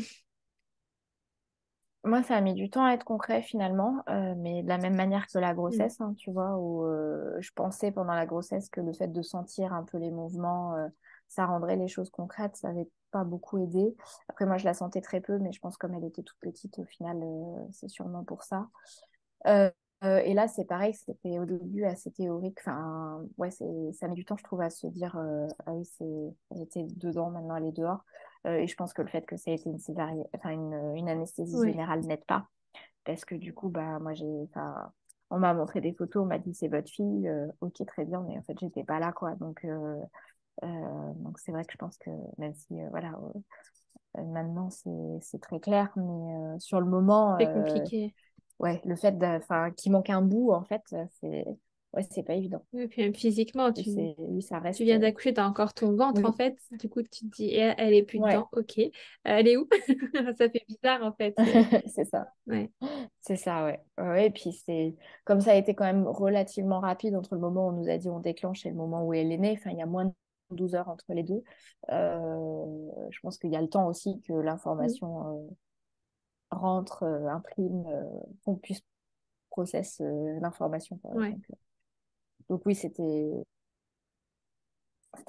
Moi, ça a mis du temps à être concret finalement, mais de la même manière que la Mm. grossesse, hein, tu vois, où je pensais pendant la grossesse que le fait de sentir un peu les mouvements, ça rendrait les choses concrètes, ça n'avait pas beaucoup aidé. Après, moi, je la sentais très peu, mais je pense comme elle était toute petite, au final, c'est sûrement pour ça. Euh, et là, c'est pareil, c'était au début assez théorique. Enfin, ouais, ça met du temps, je trouve, à se dire, ah oui, elle était dedans, maintenant elle est dehors. Et je pense que le fait que ça ait été une césarienne, enfin, une anesthésie Ouais. générale n'aide pas. Parce que du coup, bah, moi, enfin, on m'a montré des photos, on m'a dit, c'est votre fille. Ok, très bien, mais en fait, j'étais pas là, quoi. Donc c'est vrai que je pense que même si, voilà, maintenant, c'est très clair, mais sur le moment, C'est compliqué. ouais, le fait enfin, qu'il manque un bout, en fait, c'est pas évident. Et puis même physiquement, Oui, ça tu reste. viens d'accoucher, tu as encore ton ventre en Oui, fait. Du coup, tu te dis, elle est plus ouais, dedans, ok. Elle est où? Ça fait bizarre en fait. c'est ça. Ouais, C'est ça, ouais. Ouais, et puis comme ça a été quand même relativement rapide entre le moment où on nous a dit on déclenche et le moment où elle est née. Enfin, il y a moins de 12 heures entre les deux. Je pense qu'il y a le temps aussi que Mm. l'information rentre, imprime, qu'on puisse process l'information, quoi. Ouais. Donc oui, c'était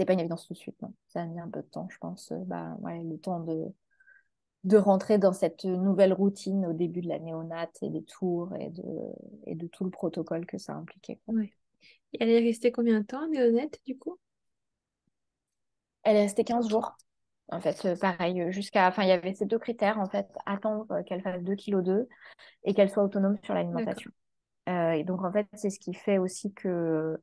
pas une évidence tout de suite, non. Ça a mis un peu de temps, je pense. Bah, ouais, le temps de rentrer dans cette nouvelle routine au début de la néonate et des tours et de tout le protocole que ça impliquait, quoi. Ouais. Et elle est restée combien de temps, Néonette, du coup? Elle est restée 15 Ok. jours. En fait, pareil, enfin, il y avait ces deux critères, en fait, attendre qu'elle fasse 2,2 kg et qu'elle soit autonome sur D'accord. l'alimentation. Et donc, en fait, c'est ce qui fait aussi que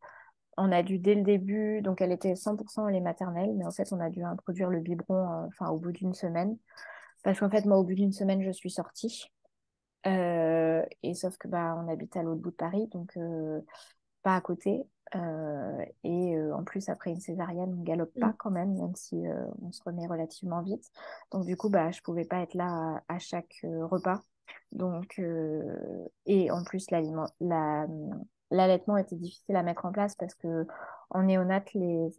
on a dû, dès le début, donc elle était 100% au lait maternel, mais en fait, on a dû introduire le biberon, enfin, au bout d'une semaine. Parce qu'en fait, moi, au bout d'une semaine, je suis sortie. Et sauf que bah, on habite à l'autre bout de Paris, donc pas à côté. En plus, après une césarienne, on galope Mm. pas quand même si on se remet relativement vite. Donc du coup, bah, je pouvais pas être là à chaque repas. Et en plus, l'allaitement était difficile à mettre en place parce que en néonat, les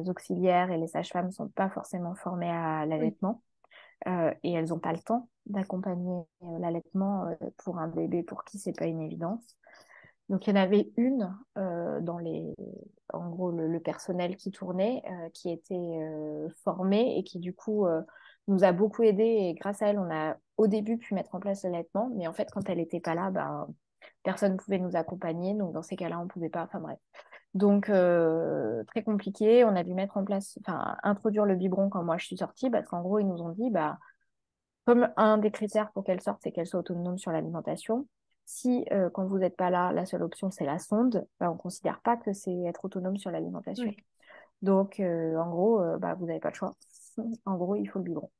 auxiliaires et les sages-femmes sont pas forcément formés à Oui. l'allaitement. et elles n'ont pas le temps d'accompagner l'allaitement pour un bébé pour qui c'est pas une évidence. Donc il y en avait une en gros le personnel qui tournait, qui était formé et qui du coup nous a beaucoup aidé et grâce à elle on a au début pu mettre en place l'allaitement, mais en fait quand elle n'était pas là, ben, personne ne pouvait nous accompagner, donc dans ces cas-là on pouvait pas, enfin bref. Donc très compliqué, on a dû mettre en place, enfin introduire le biberon quand moi je suis sortie, parce qu'en gros ils nous ont dit bah comme un des critères pour qu'elle sorte, c'est qu'elle soit autonome sur l'alimentation. Si quand vous n'êtes pas là, la seule option c'est la sonde, bah, on ne considère pas que c'est être autonome sur l'alimentation. Oui. Donc en gros, bah, vous n'avez pas le choix. En gros, il faut le biberon.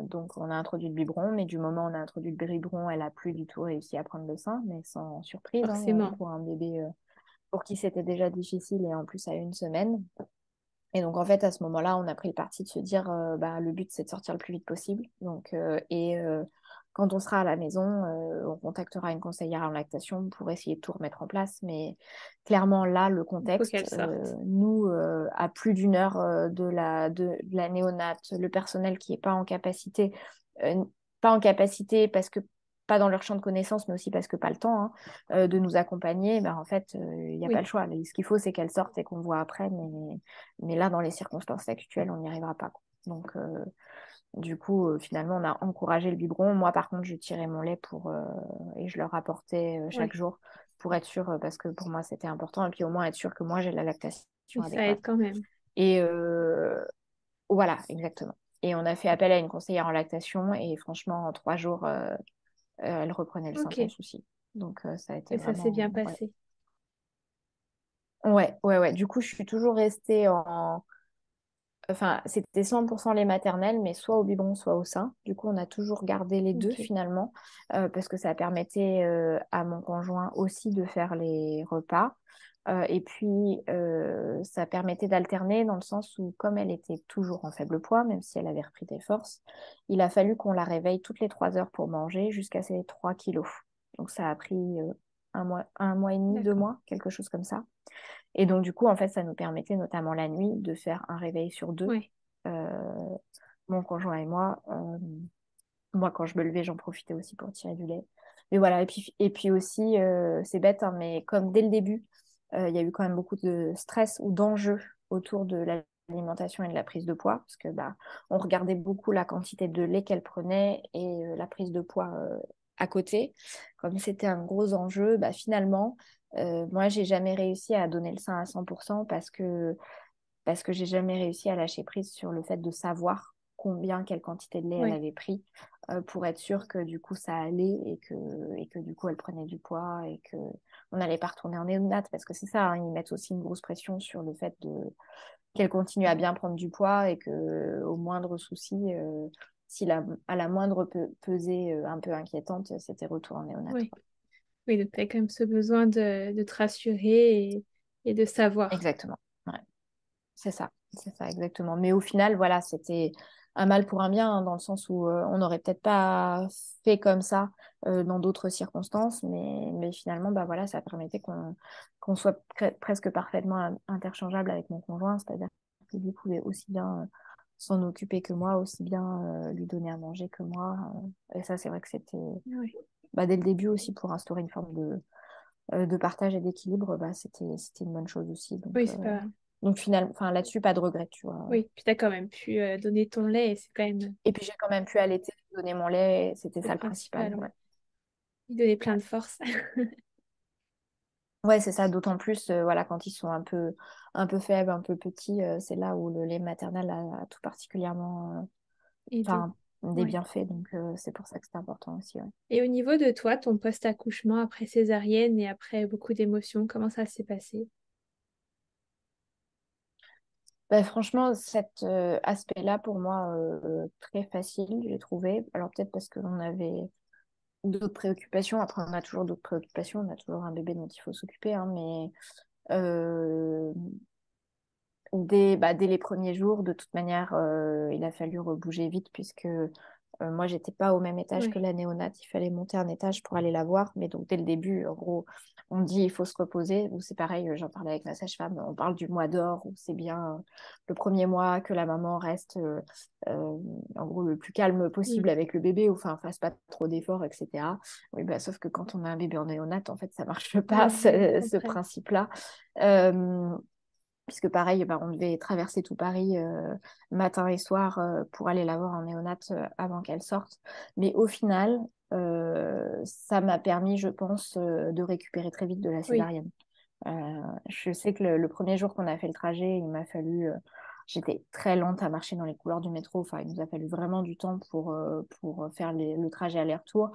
Donc on a introduit le biberon, mais du moment où on a introduit le biberon, elle a plus du tout réussi à prendre le sein, mais sans surprise hein, Forcément. pour un bébé pour qui c'était déjà difficile et en plus à 1 semaine. Et donc, en fait, à ce moment-là, on a pris le parti de se dire, bah, le but, c'est de sortir le plus vite possible. Donc, quand on sera à la maison, on contactera une conseillère en lactation pour essayer de tout remettre en place. Mais clairement, là, le Il faut contexte, qu'elle sorte. nous, à plus d'1 heure de la néonate, le personnel qui n'est euh, pas en capacité parce que pas dans leur champ de connaissances, mais aussi parce que pas le temps hein, de nous accompagner, ben, en fait, il n'y a pas Oui. le choix. Ce qu'il faut, c'est qu'elle sorte et qu'on voit après, mais là, dans les circonstances actuelles, on n'y arrivera pas, quoi. Donc, du coup, finalement, on a encouragé le biberon. Moi, par contre, je tirais mon lait et je leur apportais chaque Oui. jour pour être sûre, parce que pour moi, c'était important. Et puis, au moins, être sûre que moi, j'ai la lactation Oui, ça aide adéquate. quand même. Et voilà, exactement. Et on a fait appel à une conseillère en lactation. Et franchement, en 3 jours, elle reprenait le sein Ok. sans souci. Donc, ça a été Et ça s'est vraiment. bien Ouais. passé. Ouais, ouais, ouais. Du coup, je suis toujours restée en. Enfin, c'était 100% les maternelles, mais soit au biberon, soit au sein. Du coup, on a toujours gardé les deux Ok. finalement, parce que ça permettait à mon conjoint aussi de faire les repas. Et puis, ça permettait d'alterner dans le sens où, comme elle était toujours en faible poids, même si elle avait repris des forces, il a fallu qu'on la réveille toutes les 3 heures pour manger jusqu'à ses 3 kilos. Donc, ça a pris 1 mois et demi, deux D'accord. mois, quelque chose comme ça. Et donc, du coup, en fait, ça nous permettait, notamment la nuit, de faire un réveil sur deux, Oui. euh, mon conjoint et moi. Moi, quand je me levais, j'en profitais aussi pour tirer du lait. Mais voilà, et puis aussi, c'est bête, hein, mais comme dès le début, il y a eu quand même beaucoup de stress ou d'enjeux autour de l'alimentation et de la prise de poids, parce que bah, on regardait beaucoup la quantité de lait qu'elle prenait et la prise de poids à côté. Comme c'était un gros enjeu, bah, finalement, moi, j'ai jamais réussi à donner le sein à 100% parce que j'ai jamais réussi à lâcher prise sur le fait de savoir quelle quantité de lait elle Oui. avait pris pour être sûre que du coup ça allait et que du coup elle prenait du poids et que on n'allait pas retourner en néonat parce que c'est ça, hein, ils mettent aussi une grosse pression sur le fait qu'elle continue à bien prendre du poids et que au moindre souci, si à la moindre pesée un peu inquiétante, c'était retour en néonat, Oui. quoi. Oui, donc tu as quand même ce besoin de te rassurer et de savoir. Exactement. Ouais. C'est ça, exactement. Mais au final, voilà, c'était un mal pour un bien, hein, dans le sens où on n'aurait peut-être pas fait comme ça dans d'autres circonstances, mais finalement, bah voilà, ça permettait qu'on soit presque parfaitement interchangeable avec mon conjoint, c'est-à-dire qu'il lui pouvait aussi bien s'en occuper que moi, aussi bien lui donner à manger que moi. Et ça, c'est vrai que c'était, Oui. bah, dès le début aussi, pour instaurer une forme de partage et d'équilibre, bah, c'était une bonne chose aussi. Oui, c'est pas... Donc finalement, enfin, là-dessus, pas de regret, tu vois. Oui, puis tu as quand même pu donner ton lait et c'est quand même Et puis j'ai quand même pu allaiter, donner mon lait, c'était le ça le principal. principal, Ouais, ouais. Lui donner plein de force. ouais, c'est ça, d'autant plus voilà, quand ils sont un peu faibles, un peu petits, c'est là où le lait maternel a tout particulièrement Aider. enfin, des Ouais. bienfaits. Donc c'est pour ça que c'est important aussi. Ouais. Et au niveau de toi, ton post-accouchement après césarienne et après beaucoup d'émotions, comment ça s'est passé? Bah, franchement, cet aspect-là, pour moi, très facile, j'ai trouvé. Alors peut-être parce qu'on avait d'autres préoccupations. Après, on a toujours d'autres préoccupations. On a toujours un bébé dont il faut s'occuper, hein, mais euh, dès les premiers jours, de toute manière, il a fallu rebouger vite puisque Moi, j'étais pas au même étage que Oui. la néonate. Il fallait monter un étage pour aller la voir. Mais donc, dès le début, en gros, on dit il faut se reposer. Ou c'est pareil, j'en parlais avec ma sage-femme. On parle du mois d'or, où c'est bien le premier mois que la maman reste, en gros, le plus calme possible Mm. avec le bébé, ou enfin, fasse pas trop d'efforts, etc. Oui, bah, sauf que quand on a un bébé en néonate, en fait, ça marche pas, Oui, je ce comprends. principe-là. Euh, Puisque pareil, bah, on devait traverser tout Paris matin et soir pour aller la voir en néonate avant qu'elle sorte. Mais au final, ça m'a permis, je pense, de récupérer très vite de la Oui, césarienne. Je sais que le premier jour qu'on a fait le trajet, il m'a fallu, j'étais très lente à marcher dans les couloirs du métro. Enfin, il nous a fallu vraiment du temps pour faire le trajet aller-retour.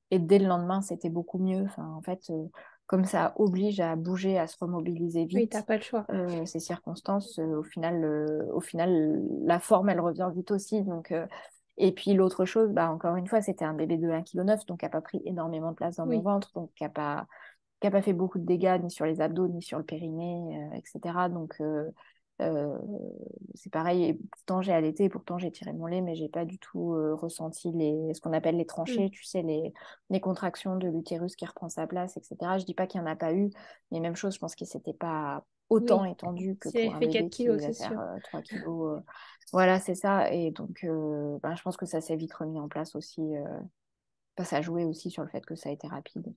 Et dès le lendemain, c'était beaucoup mieux. Enfin, en fait, comme ça oblige à bouger, à se remobiliser oui, t'as vite, pas le choix. ces circonstances, au final, la forme, elle revient vite aussi. Donc, et puis l'autre chose, bah, encore une fois, c'était un bébé de 1,9 kg, donc qui n'a pas pris énormément de place dans mon Oui, ventre, donc qui a pas fait beaucoup de dégâts ni sur les abdos, ni sur le périnée, etc. Donc, euh, c'est pareil. Et pourtant, j'ai allaité, pourtant, j'ai tiré mon lait, mais j'ai pas du tout ressenti ce qu'on appelle les mm. tranchées, tu sais, les contractions de l'utérus qui reprend sa place, etc. Je dis pas qu'il n'y en a pas eu, mais même chose, je pense que c'était pas autant Oui. étendu que Si elle pour un fait 4 bébé qui kilos, va c'est faire sûr. 3 kilos. Voilà, c'est ça. Et donc, ben, je pense que ça s'est vite remis en place aussi. Ça a joué aussi sur le fait que ça a été rapide.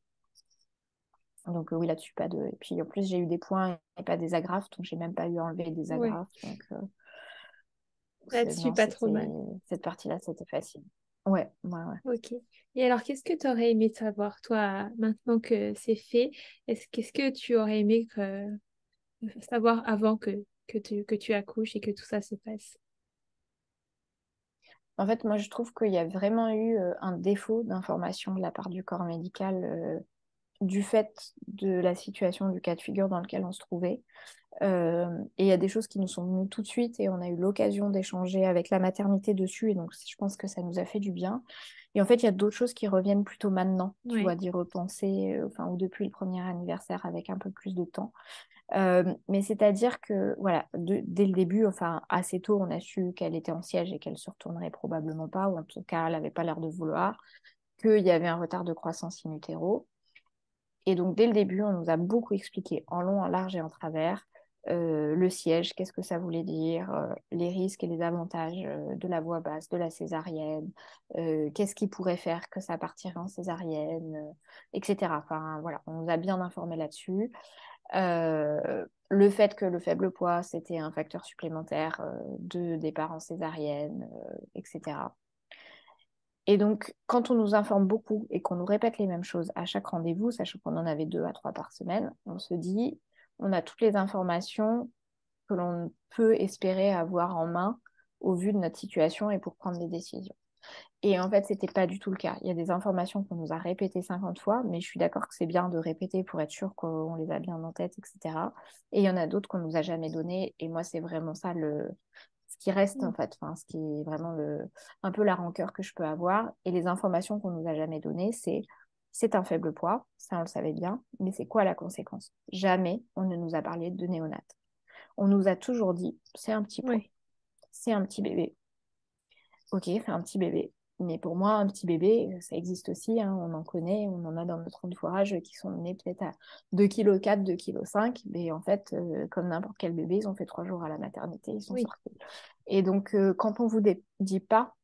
Donc oui, là-dessus, pas de. Et puis en plus, j'ai eu des points et pas des agrafes, donc j'ai même pas eu à enlever des Oui, agrafes. Donc là-dessus, non, pas trop mal. cette partie-là, c'était facile. Ouais, ouais, ouais. Ok. Et alors, qu'est-ce que tu aurais aimé savoir, toi, maintenant que c'est fait? Qu'est-ce que tu aurais aimé savoir avant que tu accouches et que tout ça se passe? En fait, moi, je trouve qu'il y a vraiment eu un défaut d'information de la part du corps médical du fait de la situation, du cas de figure dans lequel on se trouvait. Et il y a des choses qui nous sont venues tout de suite et on a eu l'occasion d'échanger avec la maternité dessus. Et donc, je pense que ça nous a fait du bien. Et en fait, il y a d'autres choses qui reviennent plutôt maintenant, tu vois, Oui, d'y repenser, enfin, ou depuis le premier anniversaire avec un peu plus de temps. Mais c'est-à-dire que, voilà, dès le début, enfin, assez tôt, on a su qu'elle était en siège et qu'elle se retournerait probablement pas, ou en tout cas, elle n'avait pas l'air de vouloir, qu'il y avait un retard de croissance in utero. Et donc, dès le début, on nous a beaucoup expliqué en long, en large et en travers le siège, qu'est-ce que ça voulait dire, les risques et les avantages de la voie basse, de la césarienne, qu'est-ce qui pourrait faire que ça partirait en césarienne, etc. Enfin, voilà, on nous a bien informés là-dessus. Le fait que le faible poids, c'était un facteur supplémentaire de départ en césarienne, etc. Et donc, quand on nous informe beaucoup et qu'on nous répète les mêmes choses à chaque rendez-vous, sachant qu'on en avait 2 à 3 par semaine, on se dit, on a toutes les informations que l'on peut espérer avoir en main au vu de notre situation et pour prendre des décisions. Et en fait, c'était pas du tout le cas. Il y a des informations qu'on nous a répétées 50 fois, mais je suis d'accord que c'est bien de répéter pour être sûr qu'on les a bien en tête, etc. Et il y en a d'autres qu'on nous a jamais données. Et moi, c'est vraiment ça ce qui reste, en mm, fait, enfin, ce qui est vraiment un peu la rancœur que je peux avoir. Et les informations qu'on nous a jamais données, c'est un faible poids, ça on le savait bien, mais c'est quoi la conséquence? Jamais on ne nous a parlé de néonat. On nous a toujours dit, c'est un petit poids, oui, c'est un petit bébé. Ok, c'est un petit bébé. Mais pour moi, un petit bébé, ça existe aussi, hein, on en connaît, on en a dans notre entourage qui sont nés peut-être à 2,4 kg, 2,5 kg. Mais en fait, comme n'importe quel bébé, ils ont fait 3 jours à la maternité, ils sont oui, sortis. Et donc, quand on vous dit pas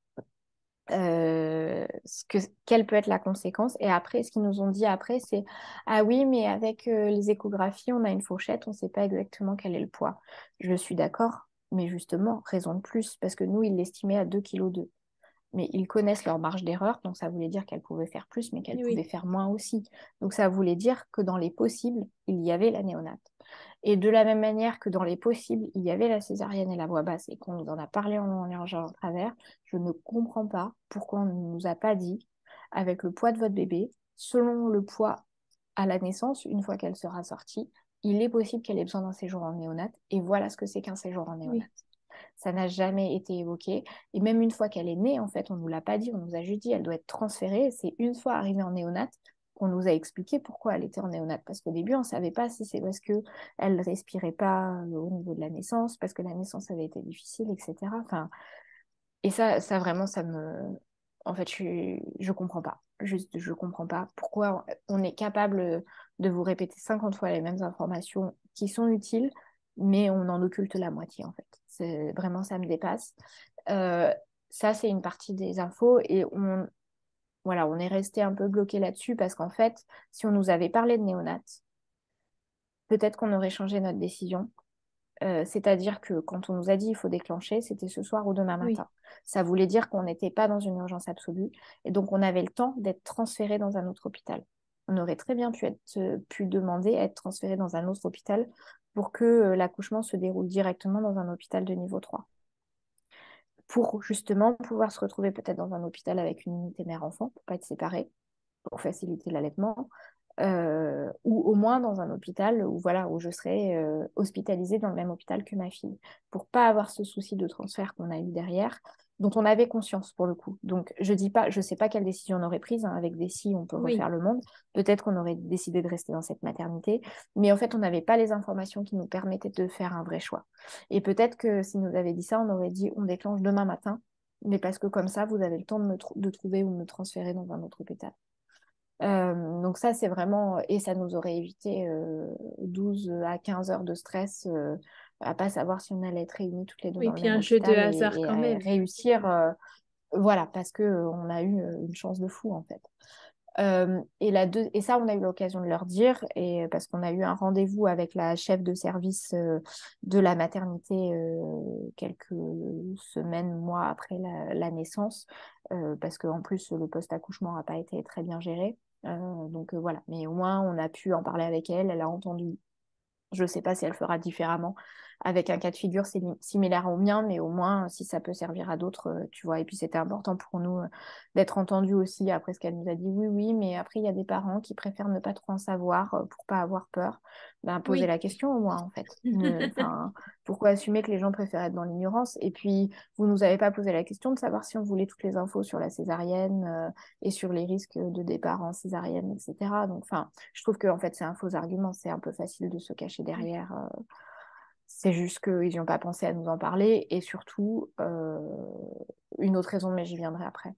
quelle peut être la conséquence, et après, ce qu'ils nous ont dit après, c'est ah oui, mais avec les échographies, on a une fourchette, on ne sait pas exactement quel est le poids. Je suis d'accord, mais justement, raison de plus, parce que nous, ils l'estimaient à 2,2 kg. Mais ils connaissent leur marge d'erreur, donc ça voulait dire qu'elle pouvait faire plus, mais qu'elle pouvait oui, faire moins aussi. Donc ça voulait dire que dans les possibles, il y avait la néonate. Et de la même manière que dans les possibles, il y avait la césarienne et la voie basse, et qu'on nous en a parlé en large et en travers, je ne comprends pas pourquoi on ne nous a pas dit, avec le poids de votre bébé, selon le poids à la naissance, une fois qu'elle sera sortie, il est possible qu'elle ait besoin d'un séjour en néonate, et voilà ce que c'est qu'un séjour en néonate. oui, Ça n'a jamais été évoqué. Et même une fois qu'elle est née, en fait, on ne nous l'a pas dit, on nous a juste dit elle doit être transférée. C'est une fois arrivée en néonate qu'on nous a expliqué pourquoi elle était en néonate. Parce qu'au début, on ne savait pas si c'est parce qu'elle ne respirait pas au niveau de la naissance, parce que la naissance avait été difficile, etc. Enfin, et ça vraiment, En fait, je comprends pas. Juste, je comprends pas pourquoi on est capable de vous répéter 50 fois les mêmes informations qui sont utiles, mais on en occulte la moitié, en fait. C'est vraiment, ça me dépasse. Euh, Ça, c'est une partie des infos et voilà, on est resté un peu bloqué là-dessus parce qu'en fait, si on nous avait parlé de néonat, peut-être qu'on aurait changé notre décision. C'est-à-dire que quand on nous a dit il faut déclencher, c'était ce soir ou demain Oui, matin. Ça voulait dire qu'on n'était pas dans une urgence absolue et donc on avait le temps d'être transféré dans un autre hôpital. On aurait très bien pu demander à être transféré dans un autre hôpital pour que l'accouchement se déroule directement dans un hôpital de niveau 3. Pour justement pouvoir se retrouver peut-être dans un hôpital avec une unité mère-enfant, pour pas être séparés, pour faciliter l'allaitement, ou au moins dans un hôpital où, voilà, où je serais hospitalisée dans le même hôpital que ma fille, pour pas avoir ce souci de transfert qu'on a eu derrière, dont on avait conscience pour le coup. Donc je dis pas, je sais pas quelle décision on aurait prise, hein. Avec des si on peut oui, refaire le monde. Peut-être qu'on aurait décidé de rester dans cette maternité, mais en fait on n'avait pas les informations qui nous permettaient de faire un vrai choix. Et peut-être que si nous avait dit ça, on aurait dit on déclenche demain matin, mais parce que comme ça vous avez le temps de trouver ou de me transférer dans un autre hôpital. Donc ça, c'est vraiment... Et ça nous aurait évité 12 à 15 heures de stress à pas savoir si on allait être réunis toutes les deux oui, dans le puis même un jeu de hôpital hasard et quand même. réussir... voilà, parce que on a eu une chance de fou, en fait. Et ça, on a eu l'occasion de leur dire, et parce qu'on a eu un rendez-vous avec la chef de service de la maternité quelques semaines, mois après la naissance, parce qu'en plus, le post-accouchement n'a pas été très bien géré. Donc voilà, mais au moins, on a pu en parler avec elle, elle a entendu. Je ne sais pas si elle fera différemment avec un cas de figure similaire au mien, mais au moins, si ça peut servir à d'autres, tu vois. Et puis, c'était important pour nous d'être entendus aussi après ce qu'elle nous a dit. Oui, oui, mais après, il y a des parents qui préfèrent ne pas trop en savoir pour pas avoir peur. Ben, poser Oui. la question au moins, en fait. Enfin, pourquoi assumer que les gens préfèrent être dans l'ignorance? Et puis, vous nous avez pas posé la question de savoir si on voulait toutes les infos sur la césarienne et sur les risques de départ en césarienne, etc. Donc, enfin, je trouve que en fait, c'est un faux argument. C'est un peu facile de se cacher Oui. derrière. C'est juste qu'ils n'ont pas pensé à nous en parler. Et surtout, une autre raison, mais j'y viendrai après.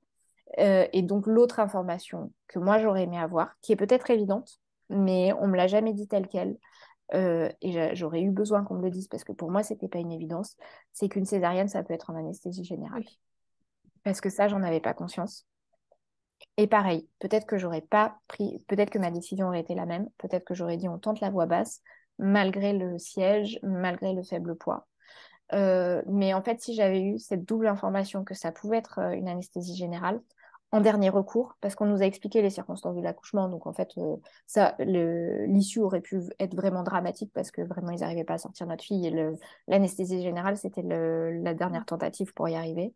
Et donc, l'autre information que moi, j'aurais aimé avoir, qui est peut-être évidente, mais on ne me l'a jamais dit telle qu'elle, et j'aurais eu besoin qu'on me le dise parce que pour moi, c'était pas une évidence, c'est qu'une césarienne, ça peut être en anesthésie générale. Oui. Parce que ça, j'en avais pas conscience. Et pareil, peut-être que j'aurais pas pris, peut-être que ma décision aurait été la même, peut-être que j'aurais dit on tente la voix basse, malgré le siège, malgré le faible poids. Mais en fait, si j'avais eu cette double information que ça pouvait être une anesthésie générale, en dernier recours, parce qu'on nous a expliqué les circonstances de l'accouchement, donc en fait, l'issue aurait pu être vraiment dramatique parce que vraiment, ils n'arrivaient pas à sortir notre fille et l'anesthésie générale, c'était la dernière tentative pour y arriver.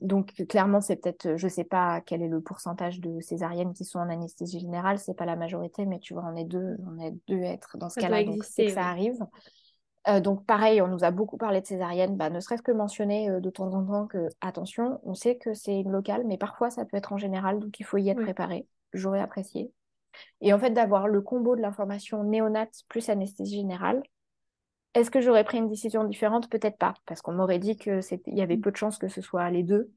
Donc clairement, c'est peut-être, je sais pas quel est le pourcentage de césariennes qui sont en anesthésie générale, c'est pas la majorité, mais tu vois, on est deux à être dans ce Ça doit cas-là, donc c'est que exister, ça oui. arrive. Donc pareil, on nous a beaucoup parlé de césarienne, bah, ne serait-ce que mentionner de temps en temps que, attention, on sait que c'est une locale, mais parfois ça peut être en général, donc il faut y être Oui. préparé. J'aurais apprécié. Et en fait, d'avoir le combo de l'information néonate plus anesthésie générale, est-ce que j'aurais pris une décision différente? Peut-être pas, parce qu'on m'aurait dit il y avait peu de chances que ce soit les deux.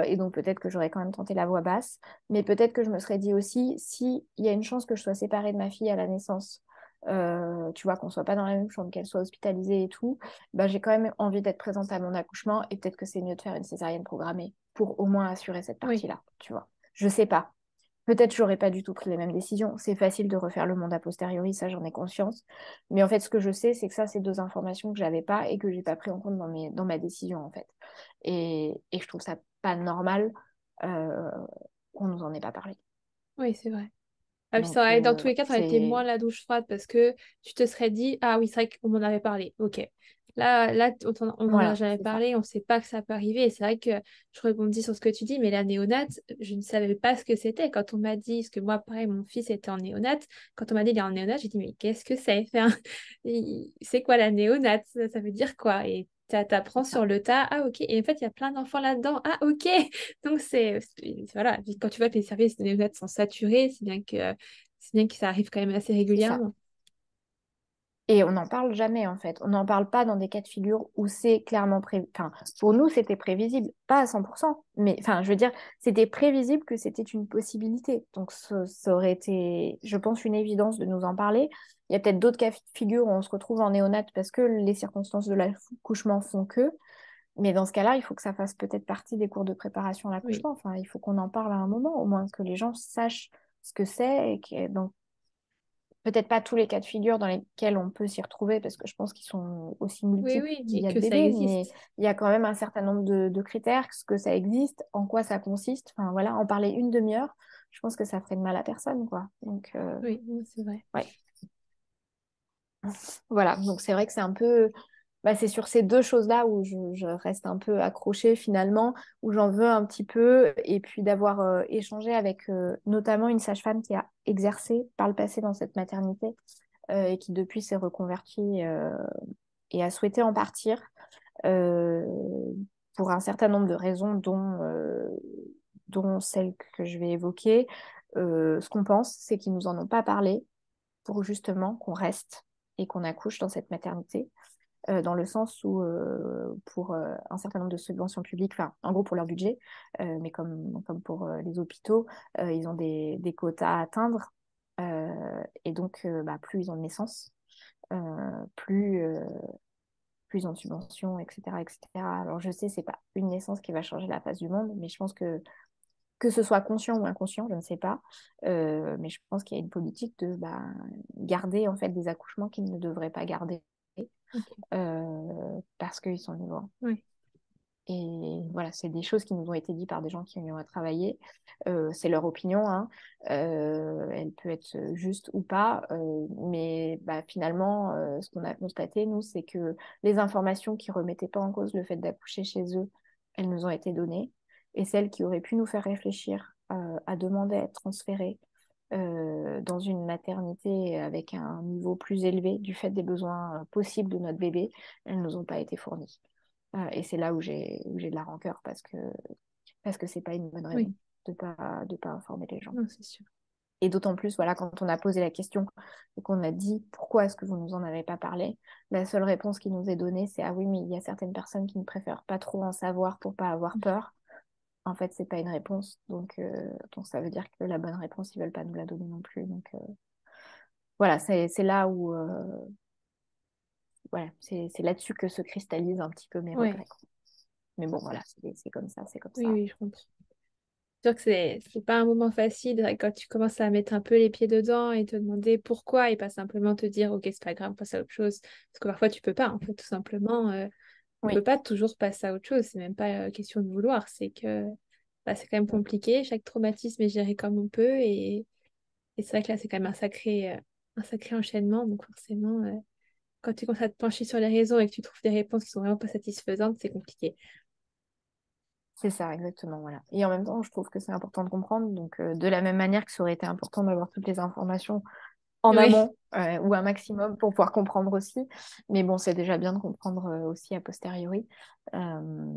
Et donc peut-être que j'aurais quand même tenté la voix basse. Mais peut-être que je me serais dit aussi, si il y a une chance que je sois séparée de ma fille à la naissance, tu vois, qu'on soit pas dans la même chambre, qu'elle soit hospitalisée et tout, bah, j'ai quand même envie d'être présente à mon accouchement et peut-être que c'est mieux de faire une césarienne programmée pour au moins assurer cette Oui. partie-là, tu vois. Je sais pas. Peut-être j'aurais pas du tout pris les mêmes décisions. C'est facile de refaire le monde a posteriori, ça j'en ai conscience. Mais en fait, ce que je sais, c'est que ça, c'est deux informations que j'avais pas et que j'ai pas pris en compte dans ma décision, en fait. Et je trouve ça pas normal euh, qu'on nous en ait pas parlé. Oui, c'est vrai. Ah, puis dans tous Ouais, les cas, ça aurait été moins c'est la douche froide parce que tu te serais dit, ah oui, c'est vrai qu'on m'en avait parlé. Ok. Là, on n'en a voilà, jamais c'est ça. parlé, on ne sait pas que ça peut arriver. Et c'est vrai que je rebondis sur ce que tu dis, mais la néonate, je ne savais pas ce que c'était. Quand on m'a dit, parce que moi, pareil, mon fils était en néonate, quand on m'a dit il est en néonate, j'ai dit, mais qu'est-ce que c'est? Enfin, c'est quoi la néonate? Ça veut dire quoi? Et t'apprends C'est ça. sur le tas, ah ok. Et en fait, il y a plein d'enfants là-dedans, ah ok. Donc voilà, puis quand tu vois que les services de néonate sont saturés, c'est bien que ça arrive quand même assez C'est ça. régulièrement. Et on n'en parle jamais, en fait. On n'en parle pas dans des cas de figure où c'est clairement prévisible. Enfin, pour nous, c'était prévisible, pas à 100%, mais enfin, je veux dire, c'était prévisible que c'était une possibilité. Donc, ça aurait été, je pense, une évidence de nous en parler. Il y a peut-être d'autres cas de figure où on se retrouve en néonate parce que les circonstances de l'accouchement font que. Mais dans ce cas-là, il faut que ça fasse peut-être partie des cours de préparation à Oui, l'accouchement. Enfin, il faut qu'on en parle à un moment, au moins que les gens sachent ce que c'est et donc peut-être pas tous les cas de figure dans lesquels on peut s'y retrouver, parce que je pense qu'ils sont aussi oui, multiples oui, qu'il mais y a de que ça bébés, mais existe. il y a quand même un certain nombre de critères, ce que ça existe, en quoi ça consiste. Enfin voilà, en parler une demi-heure, je pense que ça ferait de mal à personne, quoi. Donc Oui, oui, c'est vrai. ouais, voilà. Donc c'est vrai que c'est un peu, bah, c'est sur ces deux choses-là où je reste un peu accrochée finalement, où j'en veux un petit peu, et puis d'avoir échangé avec notamment une sage-femme qui a exercé par le passé dans cette maternité et qui depuis s'est reconvertie et a souhaité en partir euh, pour un certain nombre de raisons, dont celle que je vais évoquer. Ce qu'on pense, c'est qu'ils nous en ont pas parlé pour justement qu'on reste et qu'on accouche dans cette maternité, dans le sens où pour un certain nombre de subventions publiques, enfin en gros pour leur budget, mais comme pour les hôpitaux, ils ont des quotas à atteindre. Et donc, bah, plus ils ont de naissances, plus ils ont de subventions, etc., etc. Alors je sais, c'est pas une naissance qui va changer la face du monde, mais je pense que ce soit conscient ou inconscient, je ne sais pas, mais je pense qu'il y a une politique de bah, garder en fait des accouchements qu'ils ne devraient pas garder Ok. parce qu'ils sont vivants. Oui, Et voilà, c'est des choses qui nous ont été dites par des gens qui y ont travaillé. C'est leur opinion, hein. Elle peut être juste ou pas, mais bah, finalement, ce qu'on a constaté, nous, c'est que les informations qui remettaient pas en cause le fait d'accoucher chez eux, elles nous ont été données. Et celles qui auraient pu nous faire réfléchir à demander à être transférées dans une maternité avec un niveau plus élevé du fait des besoins possibles de notre bébé, elles ne nous ont pas été fournies. Et c'est là où j'ai de la rancœur parce que c'est pas une bonne oui, raison de pas informer les gens. non, c'est sûr. Et d'autant plus, voilà, quand on a posé la question et qu'on a dit pourquoi est-ce que vous nous en avez pas parlé, la seule réponse qui nous est donnée, c'est ah oui, mais il y a certaines personnes qui ne préfèrent pas trop en savoir pour pas avoir peur. En fait, c'est pas une réponse, donc ça veut dire que la bonne réponse, ils veulent pas nous la donner non plus. Donc voilà, c'est là où voilà, c'est là-dessus que se cristallisent un petit peu mes Ouais, regrets, quoi. Mais bon, voilà, c'est comme ça, c'est comme oui, ça. oui, je comprends. C'est sûr que c'est pas un moment facile quand tu commences à mettre un peu les pieds dedans et te demander pourquoi et pas simplement te dire ok c'est pas grave, on passe à autre chose. Parce que parfois tu peux pas en fait tout simplement on peut Oui, pas toujours passer à autre chose. C'est même pas question de vouloir, c'est que bah, c'est quand même compliqué. Chaque traumatisme est géré comme on peut et c'est vrai que là c'est quand même un sacré enchaînement donc forcément quand tu commences à te pencher sur les raisons et que tu trouves des réponses qui sont vraiment pas satisfaisantes c'est compliqué. c'est ça, exactement, voilà. Et en même temps, je trouve que c'est important de comprendre. Donc, de la même manière que ça aurait été important d'avoir toutes les informations en Oui, amont ou un maximum pour pouvoir comprendre aussi. Mais bon, c'est déjà bien de comprendre aussi a posteriori. Euh,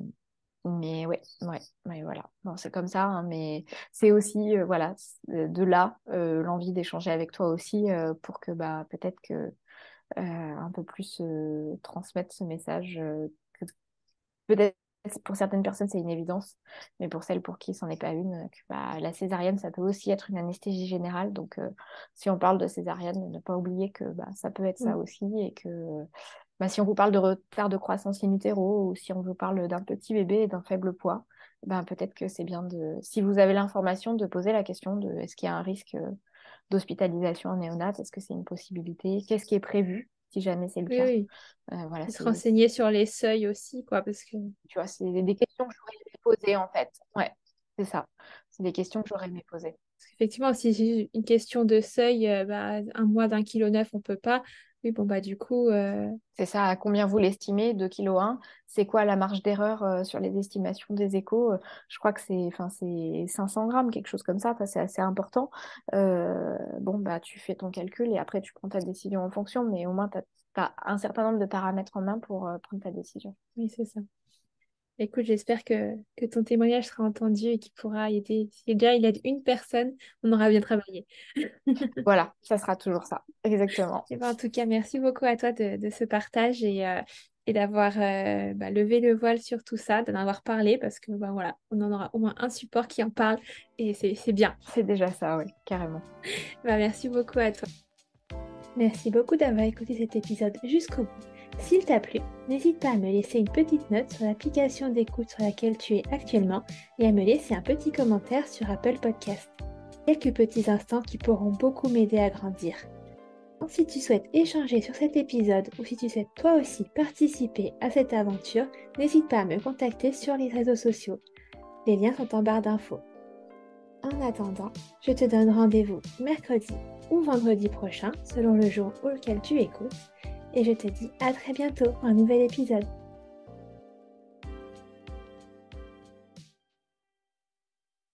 mais ouais, ouais, ouais, voilà. Bon, c'est comme ça, hein, mais c'est aussi, voilà, de là l'envie d'échanger avec toi aussi pour que bah, peut-être que un peu plus transmettre ce message que peut-être pour certaines personnes, c'est une évidence, mais pour celles pour qui c'en est pas une, que, bah, la césarienne, ça peut aussi être une anesthésie générale. Donc, si on parle de césarienne, ne pas oublier que bah, ça peut être ça mm. aussi et que bah, si on vous parle de retard de croissance in utero ou si on vous parle d'un petit bébé et d'un faible poids, ben, peut-être que c'est bien de, si vous avez l'information, de poser la question de est-ce qu'il y a un risque d'hospitalisation en néonat, est-ce que c'est une possibilité, qu'est-ce qui est prévu si jamais c'est le Oui, cas. oui. Voilà, Et se renseigner sur les seuils aussi quoi parce que tu vois, c'est des questions que j'aurais aimé poser en fait. Ouais, c'est ça. C'est des questions que j'aurais aimé poser. parce qu'effectivement, si c'est une question de seuil, bah, un mois d'1,9 kg, on peut pas. Oui, bon, bah, du coup, C'est ça, à combien vous l'estimez, 2,1 kg? C'est quoi la marge d'erreur sur les estimations des échos? Je crois que c'est 500 grammes, quelque chose comme ça. Enfin, c'est assez important. Bon, bah, tu fais ton calcul et après, tu prends ta décision en fonction, mais au moins, tu as un certain nombre de paramètres en main pour prendre ta décision. oui, c'est ça. Écoute, j'espère que ton témoignage sera entendu et qu'il pourra aider. Si déjà il aide une personne, on aura bien travaillé. Voilà, ça sera toujours ça. Exactement. Et ben, en tout cas, merci beaucoup à toi de ce partage et d'avoir levé le voile sur tout ça, d'en avoir parlé, parce que ben, voilà, on en aura au moins un support qui en parle et c'est bien. C'est déjà ça, oui, carrément. Ben, merci beaucoup à toi. Merci beaucoup d'avoir écouté cet épisode jusqu'au bout. S'il t'a plu, n'hésite pas à me laisser une petite note sur l'application d'écoute sur laquelle tu es actuellement et à me laisser un petit commentaire sur Apple Podcast. Quelques petits instants qui pourront beaucoup m'aider à grandir. Si tu souhaites échanger sur cet épisode ou si tu souhaites toi aussi participer à cette aventure, n'hésite pas à me contacter sur les réseaux sociaux. Les liens sont en barre d'infos. En attendant, je te donne rendez-vous mercredi ou vendredi prochain, selon le jour auquel tu écoutes, et je te dis à très bientôt pour un nouvel épisode.